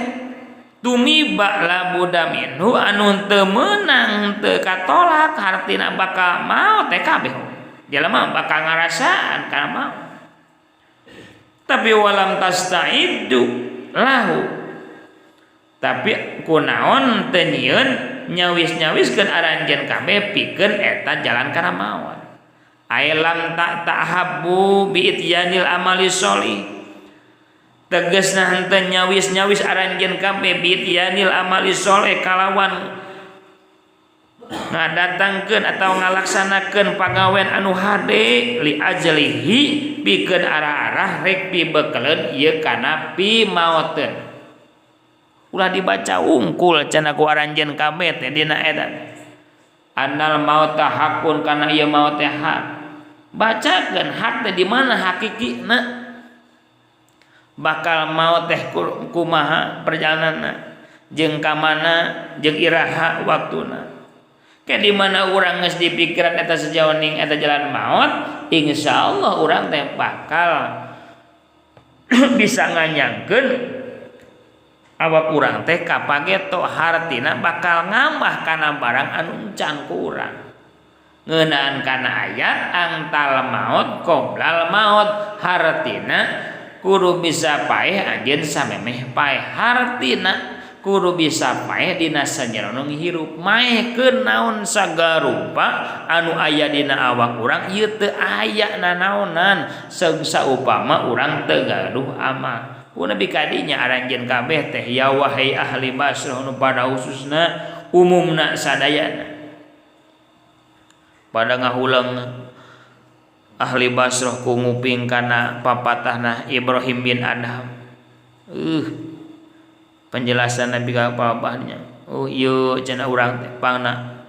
tumiba la buda minhu anu teu meunang teu katolak hartina bakal maot teh kabeh. Jelema bakal ngarasaan kana maot. Tapi walam tastaidu lahu. Tapi kunaon teu nyieun nyawis-nyawiskeun aranjeun kabeh pikeun eta jalan kana maot. Ailam tak tahabbu bi ityanil amali sholih. Tegasna henteu nyawis-nyawis aranjeun kabeh bi ityanil amali sholih kalawan ngadatangkeun atau ngalaksanakeun pagawean anu hade li ajlihi pikeun arah-arah rek pibekeleun ieu kana pimaoteun. Ulah dibaca ungkul cenah ku aranjeun kabeh teh dina eta. Annal mauta hakun kana ieu maut teh hak. Bacakeun hak teh di mana hakikina. Bakal maut teh kumaha perjalananna jeung ka mana jeung iraha waktuna. Ke di mana urang geus dipikiran eta sejauh ning eta jalan maut, insyaallah urang teh bakal bisa nganyangkeun awak urang teh kapageto hartina bakal ngambah kana barang anu encan ku urang. Ngeunaan kana ayat angtal maut qoblal maut hartina kudu bisa paeh anjeun samemeh paeh hartina kudu bisa paeh dina sajerono hirup maehkeun naon sagarupa anu aya dina awak urang ieu teu aya nanaonan saupama urang teu gaduh amal. Nabi kadinya aranjeun kabeh teh ya wahai ahli Basrah nu pada khususna umumna sadayana. Pada ngahulang ahli Basrah ku nguping kana papatahna Ibrahim bin Adham. Penjelasan Nabi ka papahnya. Ieu cenah urang teh pangna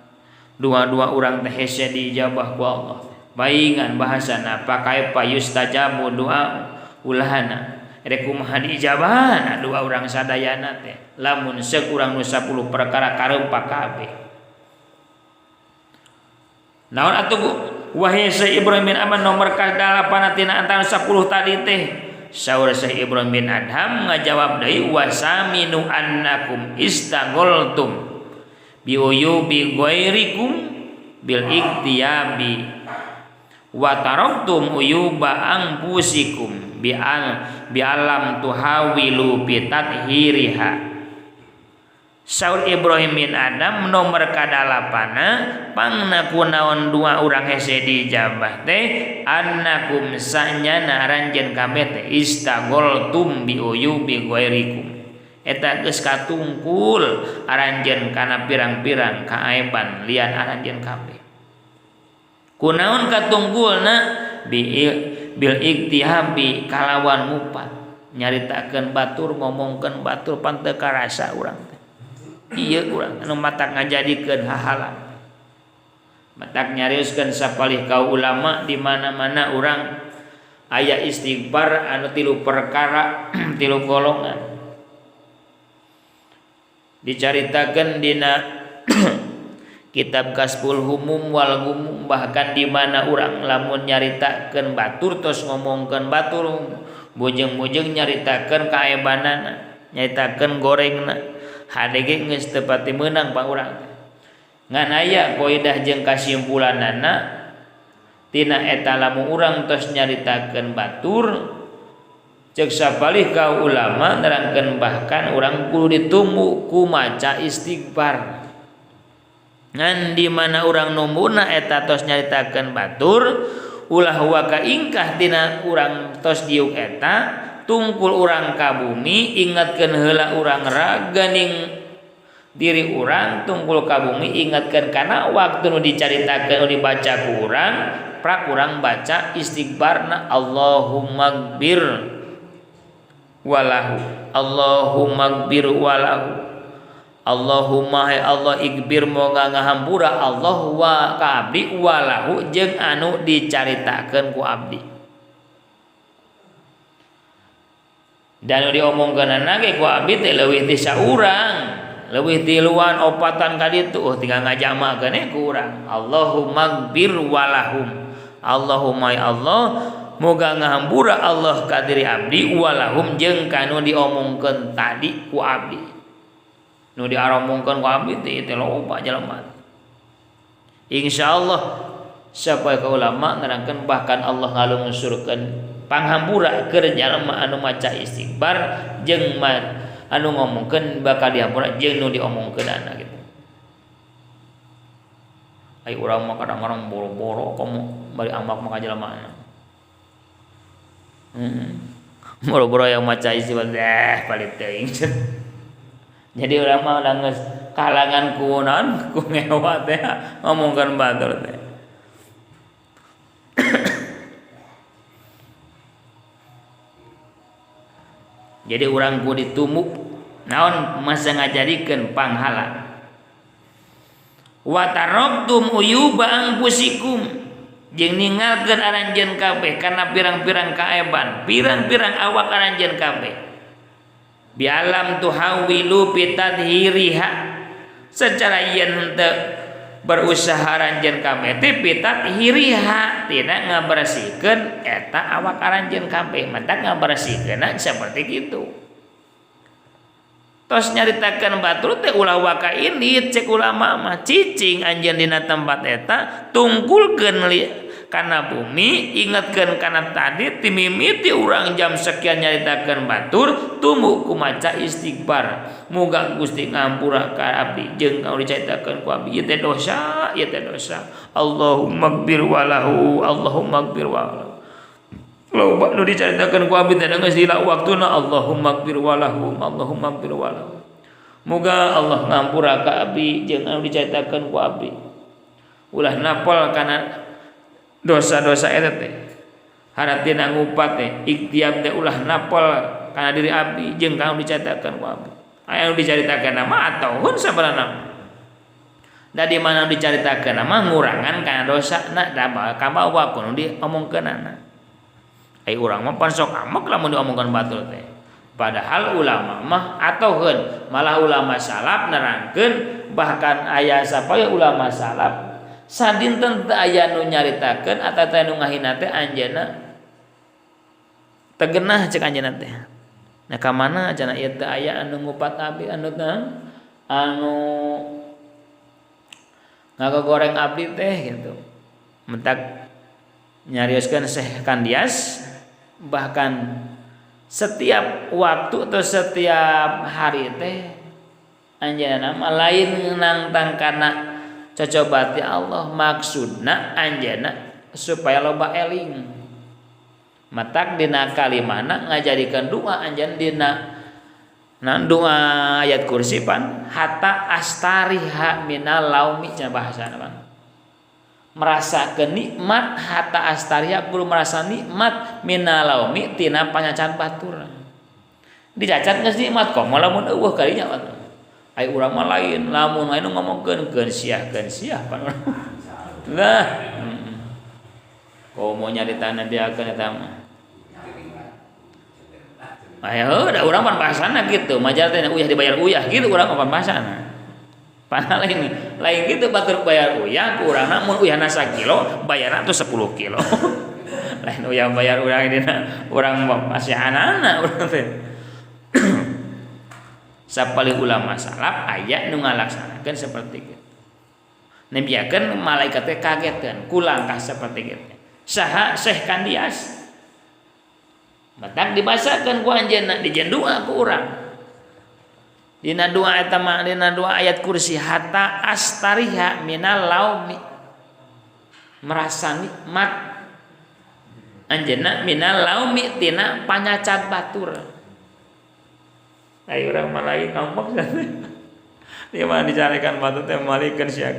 dua-dua urang teh hese dijabah ku Allah. Baingan bahasana pakai yustajabu doa ulahana. Rek kumaha diijabahna dua urang sadayana teh. Lamun seuk urang nu 10 perkara karempak kabeh. Naon atuh wahai Syekh Ibrahim bin Adham nomor ka-8 tina antara 10 tadi teh. Saur Syekh Ibrahim bin Adham ngajawab deui wasaminu annakum istagholtum bi uyubi ghairikum bil iktiyabi wa taraktum uyuba anfusikum bi alam tuhawilu bi tathiriha. Saur Ibrahim bin Adham nomor ka-8 pangna kunaon dua urang hese dijabah teh annakum sanyana aranjeun kabeh teh istagholtum bi uyubi ghairikum eta geus katungkul aranjeun kana pirang-pirang kaaiban lian aranjeun kabeh. Kunaon katungkulna bil iktihabi kalawan mupat nyaritakeun batur ngomongkeun batur pan teu karasa urang teh. Ieu urang anu matak ngajadikeun hahalan. Matak nyarioskeun sapalih kaum ulama di mana-mana urang aya istighfar anu 3 perkara 3 golongan. Dicaritakeun dina kitab Kasful Humum wal Gumum bahkan di mana urang lamun nyaritakeun batur tos ngomongkeun batur bujeng-bujeng nyaritakeun kaebanana nyaritakeun gorengna hadege geus teu pati meunang pang urang. Ngan aya qaidah jeung kasimpulanana tina eta lamun urang tos nyaritakeun batur ceuk sapalih ka ulama nerangkeun bahkan urang kudu ditumbu ku maca istighfar. Ngan di mana urang numbuna eta tos nyaritakeun batur ulah wa kaingkah tina urang tos diuk eta tungkul urang ka bumi ingatkeun heula urang raganing diri urang tungkul ka bumi ingatkeun kana waktu nu dicaritakeun nu dibaca ku urang prak urang baca istighfarna Allahumma gfir walahu Allahumma gfir walahu Allahumma hai Allah igbir moga ngahampura Allah wa ka abdi walahu jeung anu dicaritakeun ku abdi. Dan diomongkeun nage ku abdi teh leuwih ti saurang leuwih tiluan opatan ka ditu tinggal ngajamakeun ku urang. Allahumma gfir walahum. Allahumma ya Allah moga ngahampura Allah ka diri abdi walahum jeung kanu diomongkeun tadi ku abdi. Nu diaromongkeun ku abdi teh loba jelema. Insyaallah siapa ka ulama nerangkeun bahkan Allah ngalungsurkeun panghampura keur jalma anu maca istighfar jeung anu ngomongkeun bakal dihampura jeung nu diomongkeunana gitu. Ai urang mah kadang-kadang boro-boro komo bari amak mah ka jelemaana. Boro-boro yang maca istighfar palit teuing. Jadi urang mah udah geus kalangan ku naon ku ngewa teh ngomongkeun batur teh. Jadi urang ku ditumuk naon masa ngajarikeun panghala. Wa taraktum uyuba anfusikum jeung ninggalkeun aranjeun kabeh kana pirang-pirang kaeban, pirang-pirang awak aranjeun kabeh. Bi alam tuhawilu pitadhiriha secara yen henteu berusaha aranjeun kabeh teh pitadhiriha tidak ngabersihkeun eta awak aranjeun kabeh, mantap ngabersihkeunna seperti kitu. Tos nyaritakeun batur teh ulah waka ini cek ulama mah cicing anjeun dina tempat eta tungkulkeun kana bumi ingetkeun kana tadi timimiti urang jam sekian nyaritakeun batur tumbuh ku maca istighfar muga Gusti ngampura ka abdi jeung kaula dicaritakeun ku abdi ieu teh dosa Allahumma gfir walahu Allahumma gfir walahu loba nu dicaritakeun ku abdi teh geus dila waktuna Allahumma gfir walahu Allahumma gfir walahu muga Allah ngampura ka abdi jeung anu dicaritakeun ku abdi ulah napol kana dosa-dosa eta teh haratina ngupat teh ikhtiar teh ulah napol kana diri abdi jeung anu dicaritakeun ku abdi anu dicaritakeun mah atuhun sabarana da di mana dicaritakeun mah ngurangan kana dosana da kabawa kudu diomongkeunana. Ai urang mah pan sok amak lamun diomongkeun batur teh. Padahal ulama mah atoheun, malah ulama salaf nerangkeun bahkan aya sapaya ulama salaf sadinten teu aya nu nyaritakeun atawa teh nu ngahina teh anjeunna tegenah cek anjeunna teh. Nah ka mana cenah ieu teh aya anu ngupat abdi anu ngagoreng abdi teh gitu. Mentak nyarioskeun Syekh Kandias bahkan setiap waktu atau setiap hari teh anjeunna mah lain nangtang kana cocobati Allah maksudna anjeunna supaya loba eling matak dina kalimana ngajadikeun doa anjeun dina doa ayat kursi pan hatta astariha minal laumi cenah bahasana pan merasakeun nikmat hatta astariha kudu merasa nikmat minalaumi tina panyacan batur dicacat geus nikmat komo lamun eueuh kalinya ai urang mah lain lamun anu ngomongkeun keun siah pan lah komo nyaritana diakeun eta mah ayo da urang pan bahasana kitu majar teh uyah dibayar uyah kitu urang pan bahasana. Padahal ini lain gitu batur bayar uyah ku urang mun uyahna 1 kilo bayarna tuh 10 kilo. Lain uyah bayar urang dina urang masih anak-anak urang teh. Sapali ulama salaf aya nu ngalaksanakeun seperti kitu. Nebiakeun malaikat teh kagetkeun ku langkah seperti kitu. Saha Syekh Kandias. Batak dibasakeun ku anjeunna dijeun doa ku urang. Dina doa eta mah dina doa ayat kursi hatta astariha minal laumi merasa nikmat anjeunna minal laumi tina panyacat batur. Ai urang mah lain ngomong dia mah dicarekan batur teh malikeun sia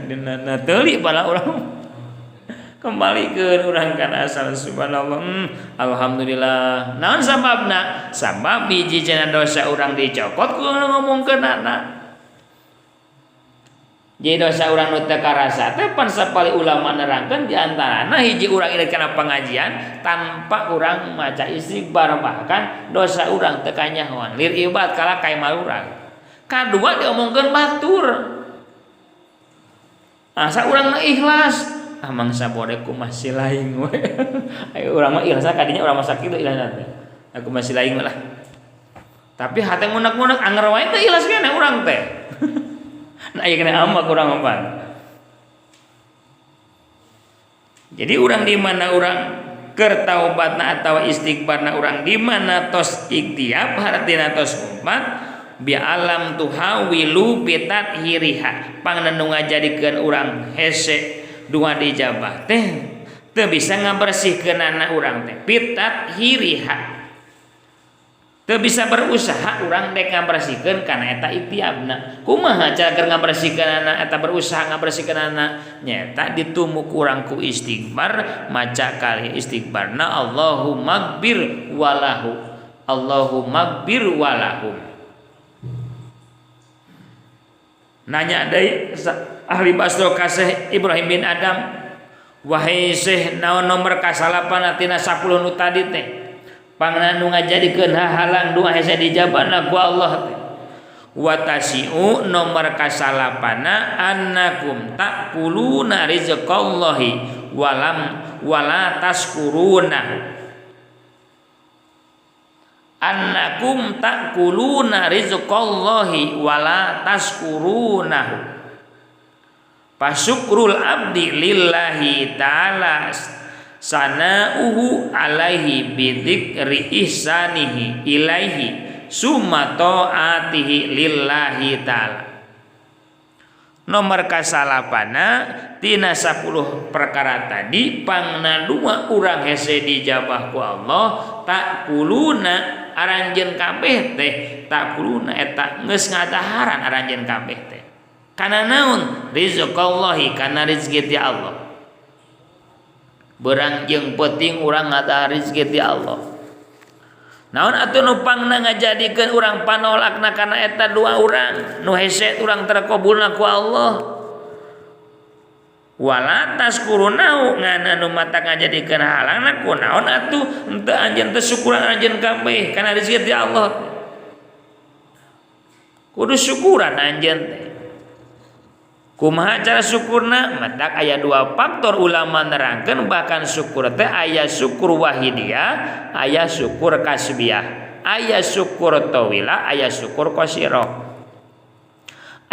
dina teuli bala urang kembalikeun urang kana asal subhanallah alhamdulillah naon sababna sabab hiji cenah dosa urang dicokot ku ngomongkeunana jadi dosa urang nu teu karasa teh pan sapali ulama nerangkeun di antarana hiji urang ieu kana pengajian tanpa urang maca istighfar bahkan dosa urang teu kanyahoan lir ibad kala kae urang Kadua diomongkeun batur. Asa urang mah ikhlas. Mangsa bode ku masih lain we. Ayo urang mah ikhlas kadinya urang mah sakitu ikhlas teh. Aku masih lain lah. Tapi hate munak-munak anger wae teh ikhlas kene urang teh. Nah ieu kena amak urang mah. Jadi urang di mana urang keur taubatna atawa istighfarna urang di mana tos iktiab hartina tos umpat bi alam tuhawilu bitat hiriha pangnenu ngajadikeun urang hese dua dijabah teh teu bisa ngabersihkeunana urang teh bitat hiriha teu bisa berusaha urang dek ngabersihkeun kana eta iktiabna. Kumaha cara keur ngabersihkeunana eta berusaha ngabersihkeunana nyata ditumuk urang ku istighfar maca kali istighfarna Allahumma gfir walahu Allahumma gfir walahu. Nanya deui ahli basro ka Syekh Ibrahim bin Adam, wahai Syekh naon nomor kasalapan tina 10 nu tadi teh pangna nu ngajadikeun hahalang doa hese dijabana ku Allah teh. Wa tasiu nomor kasalapana annakum taquluna rizqallahi wala taskuruna. Annakum ta'kuluna rizqallahi wala taskurunahu. Fasyukrul abdi lillahi ta'ala sana'uhu alaihi bidzikri ihsanihi ilaihi summa ta'atihi lillahi ta'ala. Nomor kasalapana tina 10 perkara tadi pangna dua urang hese dijabah ku Allah takuluna aranjeun kabeh teh takuluna eta geus ngadaharan aranjeun kabeh teh kana naon rizqallahi kana rezeki ti Allah. Beurang jeung penting urang ngadahar rezeki ti Allah. Naon atuh nu pangna ngajadikeun urang panolakna kana eta dua urang nu hese urang terkabulna ku Allah. Wala taskurunahu ngana nu mata ngajadikeun halangna kunaon atuh henteu anjeun teu syukuran anjeun kabeh kana rezeki ti Allah. Kudu syukuran anjeun teh. Kumaha cara syukurna? Matak aya dua faktor ulama nerangkeun bahkan syukur teh aya syukur wahidiyah, aya syukur kasbiyah, aya syukur tawila, aya syukur qasira.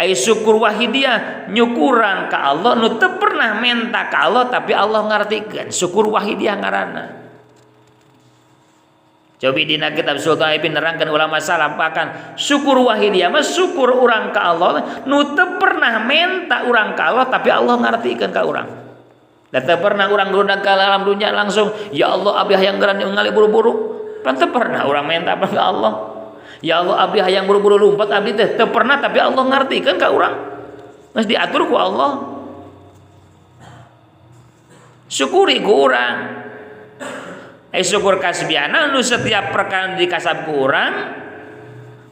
Aya syukur wahidiyah nyukuran ka Allah nu teu pernah menta ka Allah tapi Allah ngartikeun syukur wahidiyah ngaranna. Cobi dina kitab Sultan Ibn nerangkeun ulama salaf bahkan syukur wahidiyah mah syukur urang ka Allah nu teu pernah menta urang ka Allah tapi Allah ngartikeun ka urang. Da teu pernah urang dudak ka alam dunya langsung ya Allah abdi hayang geran ningali buru-buru. Pan teu pernah urang menta apa ka Allah. Ya Allah abdi hayang buru-buru lumpat abdi teh teu pernah tapi Allah ngartikeun ka urang. Geus diatur ku Allah. Syukuri ku urang. Syukur kasbiana nu setiap perkara dikasab ku urang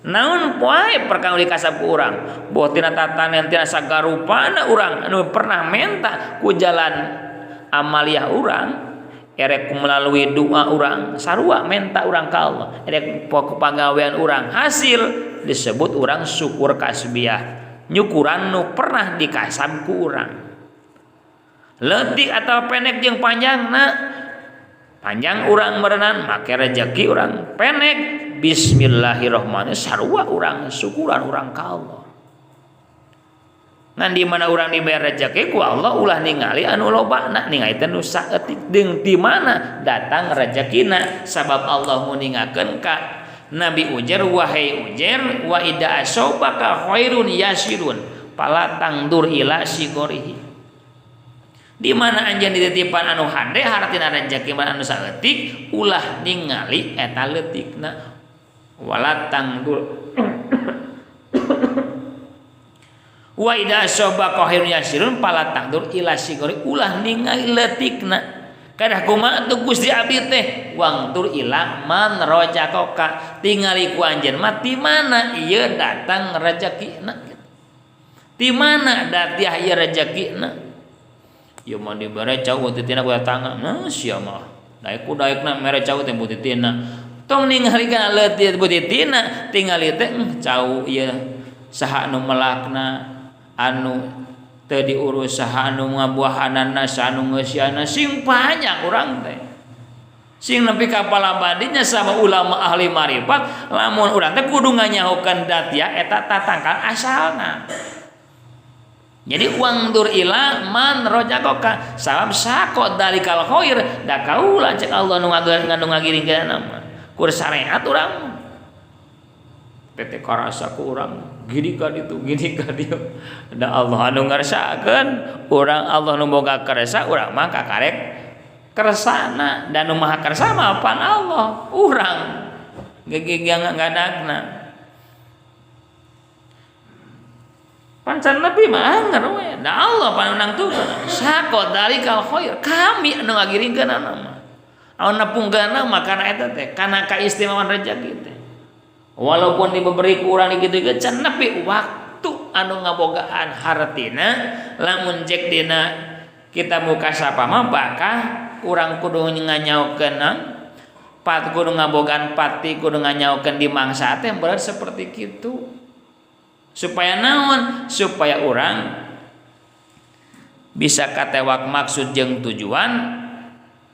naon poe perkara dikasab ku urang boh tina tatanen tina sagarupana urang anu pernah menta ku jalan amaliah urang erek melalui doa urang sarua menta urang ka Allah erek pagawean urang hasil disebut urang syukur kasbiah nyukuran nu pernah dikasab ku urang leutik atau pendek jeung panjangna panjang urang merenang make rezeki urang pendek bismillahirrahmanirrahim sarua urang syukuran urang ka Allah ngan di mana urang diberi rezeki ku Allah ulah ningali anu lobana ningali teh nu saeutik deung di mana datang rezekina sabab Allah muningakeun ka Nabi Ujair wahai Ujair wa ida asobaka khairun yasirun pala tangdur ila sigorihi. Di mana anjeun dititipan anu hande hartina rezeki anu saeutik ulah ningali eta leutikna wala tangdur wa idza sabaka khairun yasirun pala tangdur ila sigori ulah ningali leutikna kadah kumaha tuh Gusti abdi teh wangtur ila man rojakoka tingali ku anjeun mah di mana ieu datang rezekina di mana datiah ieu rezekina. Ya mah dibere cau titina ku datang nah sia mah daek ku daekna mere cau teh butitina tong ningali kana leutik butitina tingali teh cau ieu saha anu melakna anu teu diurus, saha anu ngabuahanana, saha anu ngeusiana, sing banyak urang teh. Sing nepi ka palabadinya sama ulama ahli marifat, lamun urang teh kudu nganyahokeun datia eta tatangkal asalna. Jadi uangdur ila man rojakoka sabab sako dalikal khair da kaula cek Allah nu ngagiringkeun nama kur syariat urang tete karasa ku urang gini ka ditu gini ka dieu da Allah anu ngarsakeun urang Allah nu boga karesa urang mah kakarek kersana dan nu maha karsa mah pan Allah urang gadagna pancan Nabi mah anger we da Allah panunang tuh sako dalikal khair kami anu ngagiringkeun nama anu nepungkeunna mah kana eta teh kana kaistimewaan rezeki teh walaupun diberi ku urang kitu ge can nepi waktu anu ngabogaan hartina lamun jek dina kita muka sapa mah bakah urang kudu nganyaokeun pat kudu ngabogaan pati kudu nganyaokeun di mangsa teh berat seperti kitu supaya naon supaya orang bisa katewak maksud jeung tujuan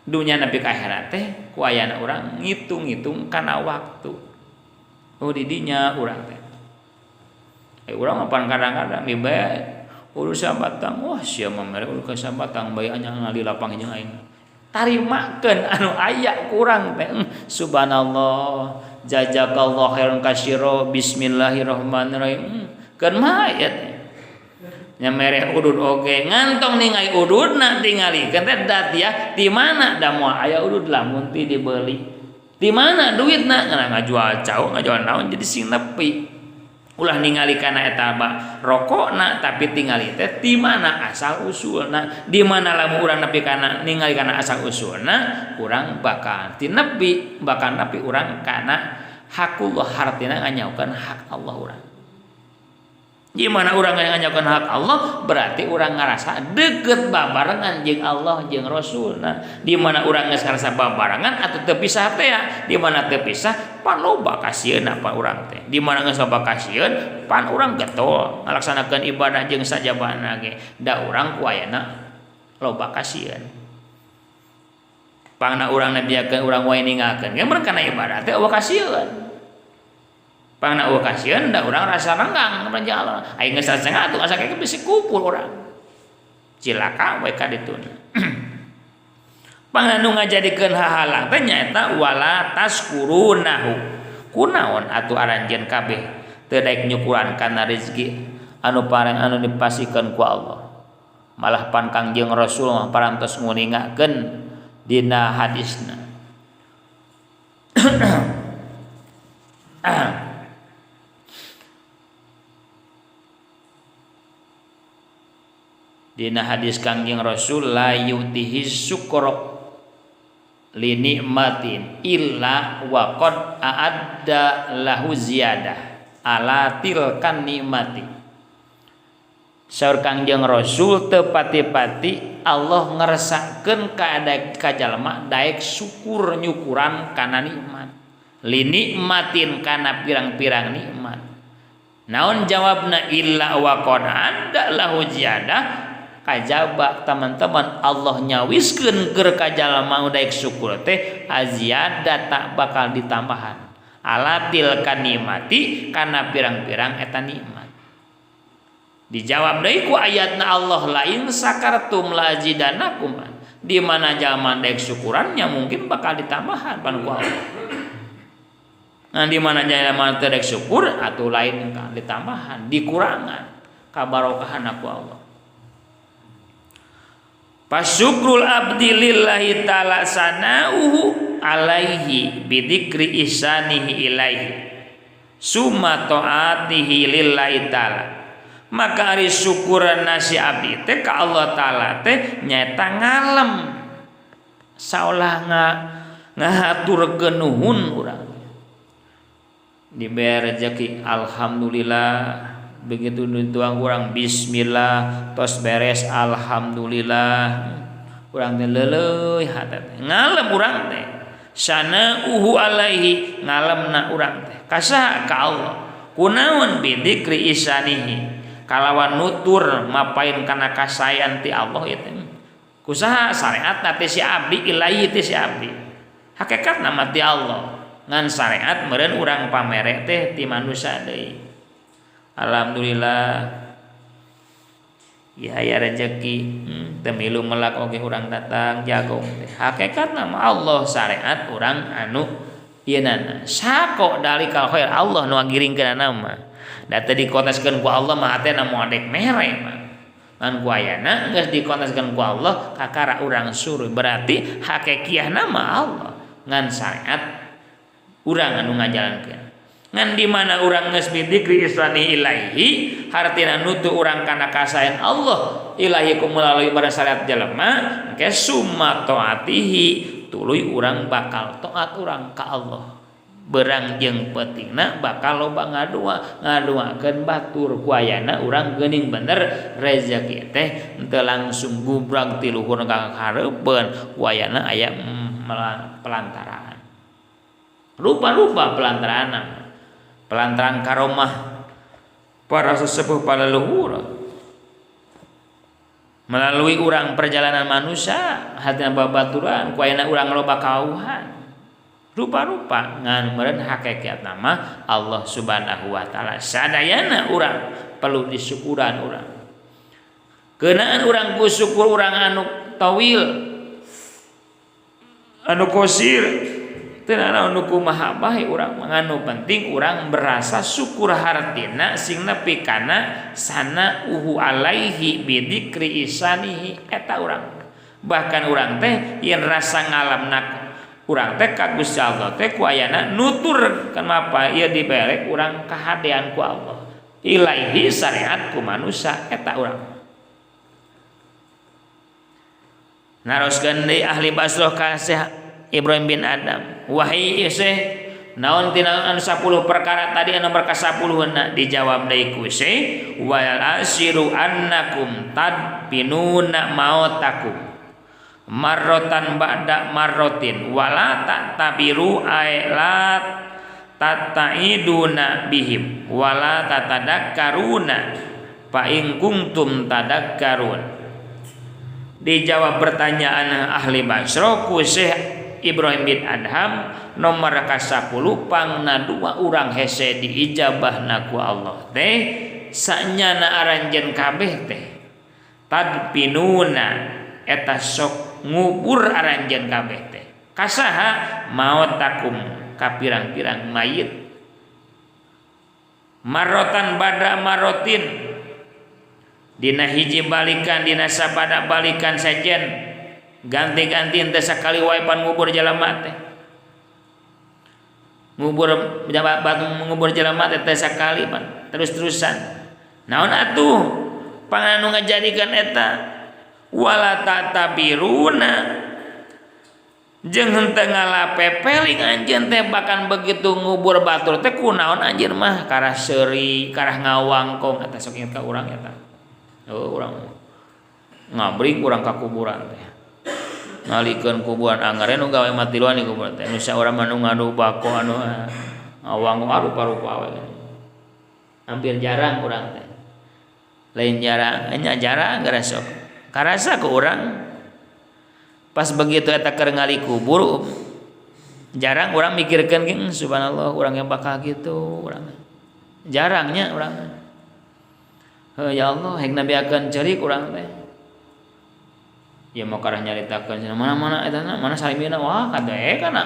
dunia nepi ka akhirat teh ku ayana urang ngitung-ngitung kana waktu di dinya urang teh urang mapan kadang-kadang di bae urus sabatang wah sia mah mere urus sabatang bae anya ngali lapang jeung aing tarimakeun anu aya ku urang teh subhanallah jazakallahu khairan katsira bismillahirrahmanirrahim keun mah aya teh nya mere udud oge ngantong ningali ududna tingalikeun teh datia di mana da moal aya udud lamun ti dibeuli di mana duitna ngajual cau ngajual naon jadi sing nepi ulah ningali kana eta rokokna tapi tingali teh di mana asal usulna di mana lamun urang nepi kana ningali kana asal usulna urang bakal ti nepi bakal nepi urang kana hakullah hartina nganyaokeun hak Allah urang di mana urang nganyaokeun hak Allah berarti urang ngarasa deukeut babarengan jeung Allah jeung Rasulna di mana urang geus ngarasa babarengan atuh teu pisah teh di mana teu pisah pan loba kasieun apa urang teh di mana geus loba kasieun pan urang getol ngalaksanakeun ibadah jeung sajabana ge da urang ku ayana loba kasieun pangna urang nadiakeun urang wae ningalkeun ge meureun kana ibadah teh eueuh kasieun pangna eueuh kasieun da urang rasa renggang manja Allah aing geus sacengah atuh asa kaya bisi kupul urang cilaka we ka dituna pangna nu ngajadikeun hahalang teh nyaeta wala taskurunahu kunaon atuh aranjeun kabeh teu daek nyukuran kana rezeki anu pareng anu dipasikeun ku Allah malah pan Kangjeng Rasul mah parantos nguningakeun dina hadisna dina hadis Kangjeng Rasul la yutihi syukra li nikmatin illa wa qad a'adda lahu ziyadah ala tilkan nikmati saur Kangjeng Rasul teu pati-pati Allah ngerasakeun ka jalma daek syukur nyukuran kana nikmat li nikmatin kana pirang-pirang nikmat naon jawabna illa wa qad a'adda lahu ziyadah kajaba teman-teman Allah nyawiskeun keur ka jalma daek syukur teh aziyadah tak bakal ditambahan alatil kanikmati kana pirang-pirang eta nikmat dijawab deui ku ayatna Allah lain sakartum lazidanakum di mana jalma daek syukurannya mungkin bakal ditambahan pan ku Allah nah di mana jalma teu daek syukur atuh lain ditambahan dikurangan kabarokahan ku Allah Fasyukrul abdi lillahi ta'ala sanauhu alaihi bidzikri ihsanihi ilaihi summa ta'atihi lillahi ta'ala maka ari syukuran nasi abdi teh ka Allah ta'ala teh nyaeta ngalem saolah ngahaturkeun nuhun urang dibere rezeki alhamdulillah begitu dituang urang bismillah tos beres alhamdulillah urang teh leuleuy hate teh ngalem urang teh sanauhu alaihi ngalemna urang teh kasaha ka Allah kunaon bidzikri isanihi kalawan nutur mapain kana kasayan ti Allah itu kusaha syariat nanti si abdi ilahi ti si abdi hakikat nama ti Allah ngan syariat meureun urang pamere teh ti manusia deui. Alhamdulillah ya rezeki temilu melak oge urang datang jagong teh hakikat nama Allah syariat urang anu yeunana sako dalikal khair Allah nu ngiringkeun nama da teu dikonteskeun ku Allah mah teh moal dek mere mah ngan ku ayana geus dikonteskeun ku Allah kakara urang suruh berarti hakikiah nama Allah ngan syariat urang anu ngajalankeun ngan di mana urang geus bidzikri isani ilaihi hartina nutu urang kana kasayan Allah ilahi ku melalui bara syariat jelema ke summa taatihi tuluy urang bakal taat urang ka Allah berang jeung pentingna bakal loba ngaduakeun batur ku ayana urang geuning bener rezeki teh teu langsung gubrag ti luhur ka hareupeun ku ayana aya pelantaraan rupa-rupa pelantaran karomah para sesepuh pada luhur melalui urang perjalanan manusia hatina babaturan ku ayana urang loba kauhan rupa-rupa ngan meureun hakikat nama Allah Subhanahu wa taala sadayana urang perlu disyukuran urang keunaan urang ku syukur urang anu tawil anu qasir teu anu kumaha bae urang anu penting urang berasa syukur hartina sing nepi kana sana uhu alaihi bidzikri isanihi eta urang bahkan urang teh yen rasa ngalamna urang teh ka Gusti Allah teh ku ayana nutur kenapa ieu dibere urang kahadean ku Allah ilaihi syariat ku manusia eta urang naroskeun deui ahli basroh ka Ibrahim bin Adam wahai Syekh naon tina anu 10 perkara tadi anu nomor ka 10 dijawab deui ku Syekh wal asiru annakum tadbinuna mautakum marrotan ba'da marrotin wala ta'tabiru ailat tataiduna bihim wala tatadakkaruna fa in kuntum tadakkarun. Dijawab pertanyaan ahli Basra ku Syekh Ibrahim bin Adham nomor ka 10 pangna 2 urang hese diijabahna ku Allah teh sanyana aranjeun kabeh teh tadpinuna eta sok ngubur aranjeun kabeh teh kasaha mautakum ka pirang-pirang mayit marotan bada marotin dina hiji balikan dina sabada balikan sajen ganti-ganti teh sakali wae pan ngubur jalema teh ngubur jalema teh sakali pan terus-terusan naon atuh panganu ngajadikeun eta wala tatabiruna jeung henteu ngalapepeling anjeun teh bahkan begitu ngubur batur teh kunaon anjeun mah karah seuri karah ngawangkong eta sok inget ka urang eta urang ngabring urang ka kuburan teh ngalikeun kuburan anggar nu gawe mati luan di kuburan teh nu saurang mah nu ngadu bako anu ngawangkong rupa-rupa we hampir jarang urang teh lain jarang nya jarang gara sok karasa ku urang pas begitu eta keur ngali kubur jarang urang mikirkeun geuning subhanallah urang yang bakal gitu urang jarangnya urang ya Allah hek nabi akan cerik urang teh ya mau karah nyaritakeun mana-mana eta mana salimina wah kade kana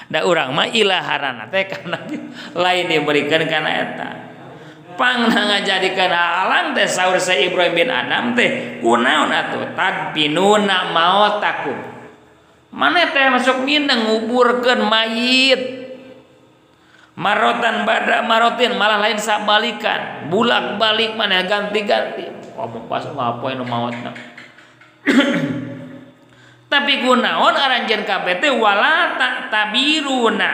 da urang mah ilaharana teh kana lain diberikeun kana eta pangna ngajadikeun alang teh saur sa Ibrahim bin Adam teh kunaon atuh tadbinuna mautakum maneh teh masuk mindeng nguburkeun mayit marotan bada marotin malah lain sabalikan bulak balik maneh ganti-ganti ngomong pas ngapoe nu maotna tapi kunaon aranjeun kabeh teh wala taktabiruna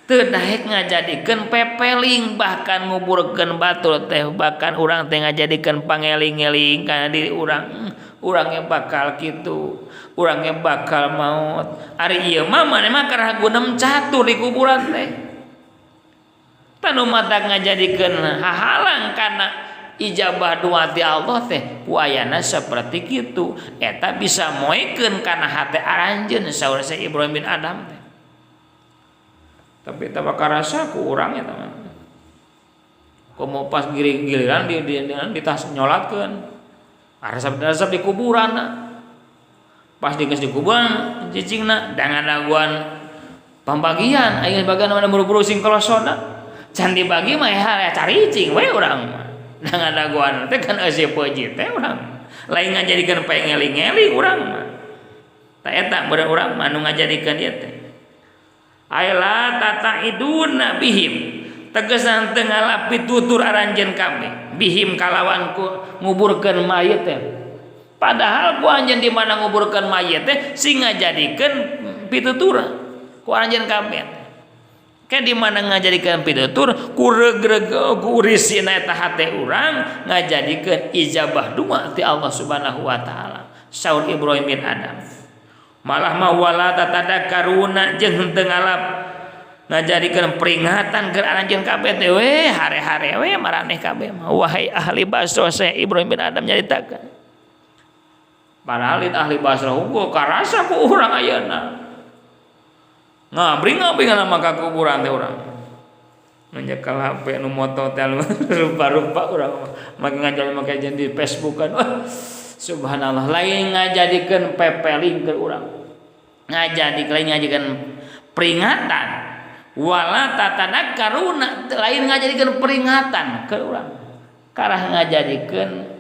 teu daek ngajadikeun pepeling bahkan nguburkeun batur teh bahkan urang teh ngajadikeun pangeling-eling kana diri urang urangnya bakal kitu urangnya bakal maut ari ieu mah maneh mah karah gunem catur di kuburan teh tanu matak ngajadikeun hahalang kana ijabah doa ti Allah teh kuayana seperti kitu eta bisa moekeun kana hate aranjeun saur Syekh Ibrahim bin Adam teh. Tapi eta bakarasa ku urang eta mah. Komo pas giliran di tas nyolatkeun. Resep di kuburan. Pas di kuburan cicingna dengan laguan pembagian aya bagian mana buru-buru sing kolosona. Can dibagi mah ya caricing we urang mah. Dengan laguan teh kan eueuh peuji teh urang. Lain ngajadikeun pengeling-eling urang mah. Ta eta beureum urang mah nu ngajadikeun ieu teh. Aila tataiduna bihim. Tegesan teu ngalapi tutur aranjeun kabeh. Bihim kalawan ku nguburkeun mayit teh. Padahal ku anjeun di mana nguburkeun mayit teh sing ngajadikeun pitutur ku anjeun kabeh. Ke di mana ngajadikeun pitutur ku regreg ku risina eta hate urang ngajadikeun ijabah doa ti Allah Subhanahu wa taala. Saur Ibrahim bin Adam. Malah mah wala tatadakaruna jeung henteu ngalap ngajadikeun peringatan keur aranjeun kabeh teh we hare-hare we maraneh kabeh mah wahai ahli Basra Syekh Ibrahim bin Adam nyaritakeun. Padahal ahli Basra unggul karasa ku urang ayeuna. Ngabring nama ka kuburan teh urang. Nu nyekel HP nu moto teh rupa-rupa urang make ngajal make di Facebookan. Wah, subhanallah lain ngajadikeun pepeling keur urang. Ngajadikeun peringatan. Wala tatadakkaruna lain ngajadikeun peringatan keur urang. Karah ngajadikeun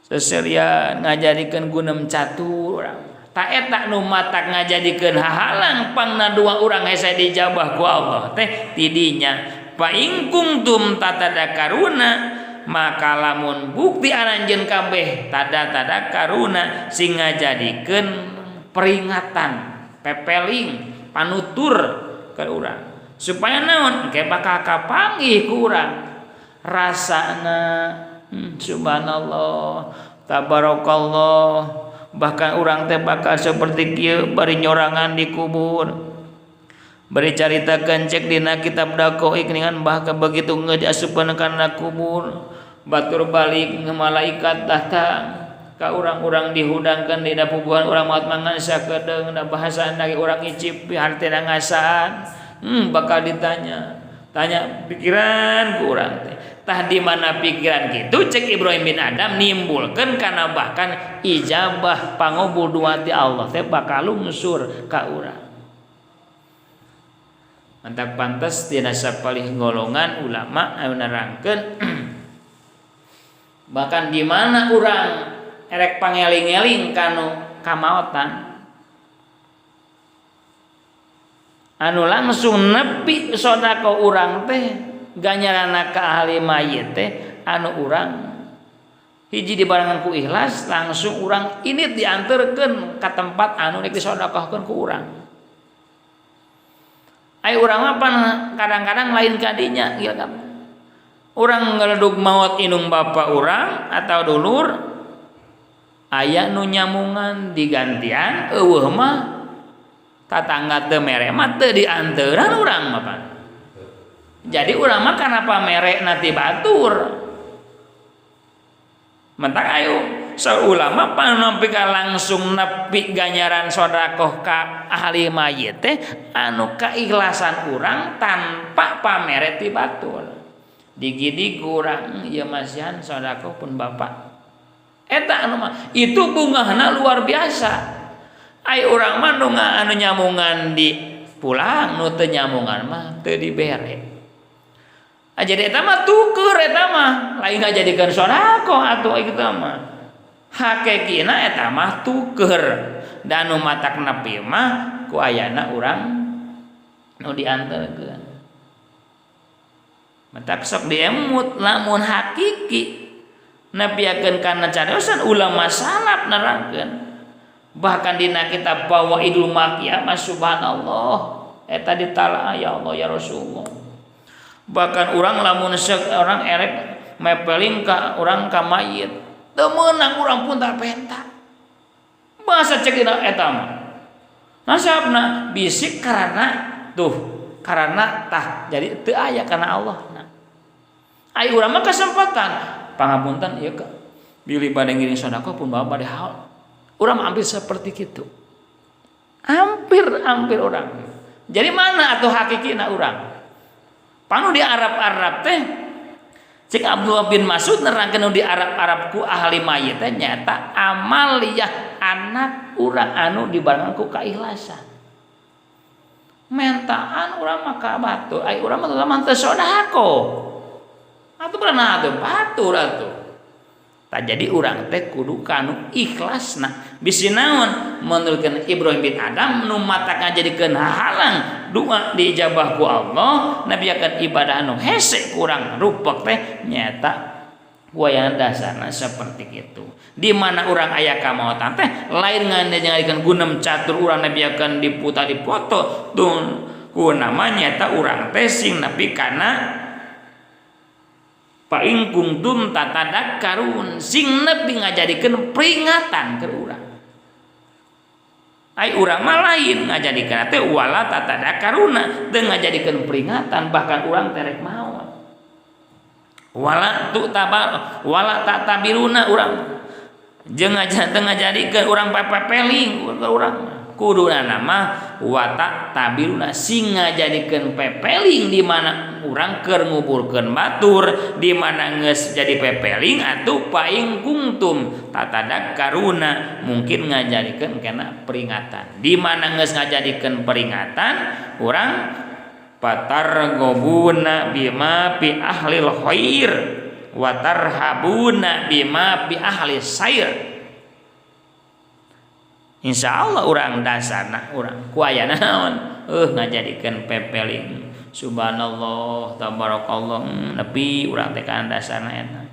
seserian ngajadikeun gunem catur urang. Ta eta nu matak ngajadikeun hahalang pangna doa urang hese dijabah ku Allah teh tidinya fa in kuntum tatadakkaruna maka lamun bukti aranjeun kabeh tadadakaruna sing ngajadikeun peringatan pepeling panutur ke urang supaya naon ke bakal kapanggih ku urang rasana subhanallah tabarakallah bahkan urang teh bakal seperti kieu bari nyorangan di kubur bari caritakeun cek dina kitab Daqaiq dengan bahkan begitu ngadiasupkeun kana kubur batur balik malaikat datang ka urang-urang dihudangkeun dina puguhan urang maot mangan sakedeung da bahasana ge urang icip hartena ngasaan bakal tanya pikiran ku urang teh tah di mana pikiran kitu cek Ibrahim bin Adam nimbulkeun kana bahkan ijabah pangobul doa ti Allah teh bakal lungsur ka urang. Mantap pantes tina sapalih golongan ulama anu nerangkeun bahkan di mana urang erek pangeling-eling kanu kamaotan anu langsung nepi sodako urang teh ganjarana ka ahli mayit teh anu urang hiji dibarengan ku ikhlas langsung urang ini dianterkeun ka tempat anu rek disedekahkeun ku urang. Ai urang apa kadang-kadang lain kadinya ieu kan. Urang ngeledug maot inung bapa urang atau dulur aya nu nyamungan digantian eueuh mah tatangga teu mere mah teu dianteran urang mah pan. Jadi urang mah kana pamere nanti batur. Mentak ayo saulama panampi ka langsung nepi ganjaran sedekah ka ahli mayit teh anu kaikhlasan urang tanpa pamere ti batur. Digidi urang ieu masihan sedekah pun bapak. Eta anu mah itu bungahna luar biasa. Ai urang mah nu anu nyamungan di pulang nu teu nyamungan mah teu dibere. Jadi eta mah tuker eta mah lain ngajadikeun sedekah atuh eta mah hakikina eta mah tuker dan nu matak nepi mah ku ayana urang nu dianterkeun matak sok diemut lamun hakiki nepiakeun kana cariosan ulama salaf nerangkeun bahkan dina kitab Fawaidul Maqiyah subhanallah eta ditalaah ya Allah ya Rasulullah. Bahkan orang lamun orang erek mepeling ka orang ka mayit teu meunang urang pun tak penta bahasa cek dina eta mah nasabna bisik karena tuh karena tah jadi teu aya kana Allah. Ai urang mah kesempatan pangapunten ieu bilih bade ngiring sedekah pun bawa bade hal. Urang hampir seperti kitu. Hampir urang. Jadi mana atuh hakikina urang? Panu di Arab teh cik Abdullah bin Mas'ud nerangkeun di Arab ku ahli mayit teh nyata amaliyah anak urang anu dibarengan ku kaikhlasan. Mentaan urang mah ka batur, ai urang mah teu sodako. Atuh pernah atuh batur atuh. Tak jadi urang teh kudu kanu ikhlasna. Bisi naon menurutkeun Ibrahim bin Adam nu mata ngajadikeun halang doa diijabah ku Allah, nabiakeun ibadah anu hese kurang rupek teh nyata wayang dasarna seperti itu. Di mana urang aya kamaotan teh lain nganjadikeun gunem catur urang nabiakeun diputa dipoto tun ku namanya nyata urang teh sing nepi kana paing kuntum tatadakkarun sing nepi ngajadikeun peringatan ke urang. Ai urang mah lain ngajadikeun teh wala tatadakkaruna teu ngajadikeun peringatan bahkan urang terek maot. Wala tatabiruna urang jeung ngajadikeun urang pepeling urang kuduna nama watak tabiruna sing ngajadikeun pepeling di mana urang keur nguburkeun batur di mana geus jadi pepeling atuh paing kuntum tatadakkaruna mungkin ngajadikeun kana peringatan di mana geus ngajadikeun peringatan urang patargobuna bima fi ahlil khair wa tarhabuna bima fi ahli sair. Insyaallah urang dasarna urang ku aya naon ngajadikeun pepeling subhanallah tabarakallah nepi urang teh kana dasarna eta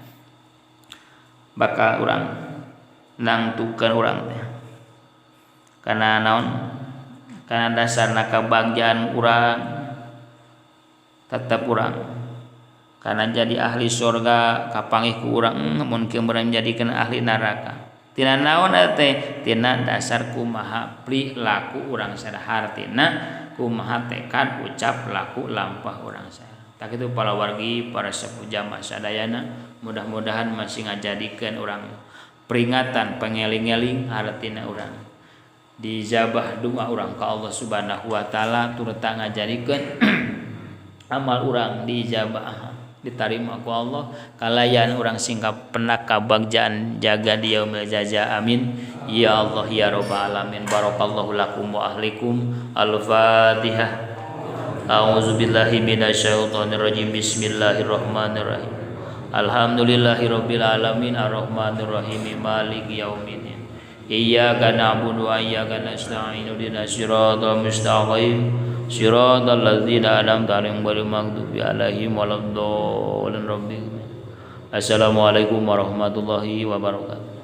bakal urang nangtukeun urang teh kana naon kana dasarna kabagyan urang tetep urang kana jadi ahli surga kapangih ku urang mun kieu menjadikeun ahli neraka. Tina naon teh tina dasar kumaha perilaku urang sadahar tina kumaha tekad ucap laku lampah urang sadahar. Tak kitu para wargi para sepuh jamaah sadayana mudah-mudahan masih ngajadikeun urang peringatan pengeling-eling hartina urang dijabah doa urang ka Allah Subhanahu wa taala turut ngajadikeun amal urang dijabah diterima ku Allah kalayan urang singkap pernah kabagjaan jaga di yaumil jaza amin ya Allah ya rabbal alamin barakallahu lakum wa ahlikum al-fatihah a'udzubillahi minasyaitonir rajim bismillahirrahmanirrahim alhamdulillahirabbil alamin arrahmanir rahim maliki yaumiddin iyyaka na'budu wa iyyaka nasta'in ihdinas siratal mustaqim Shiratal ladzina an'amta 'alaihim ghairil maghdubi 'alaihim waladdallin. Assalamualaikum warahmatullahi wabarakatuh.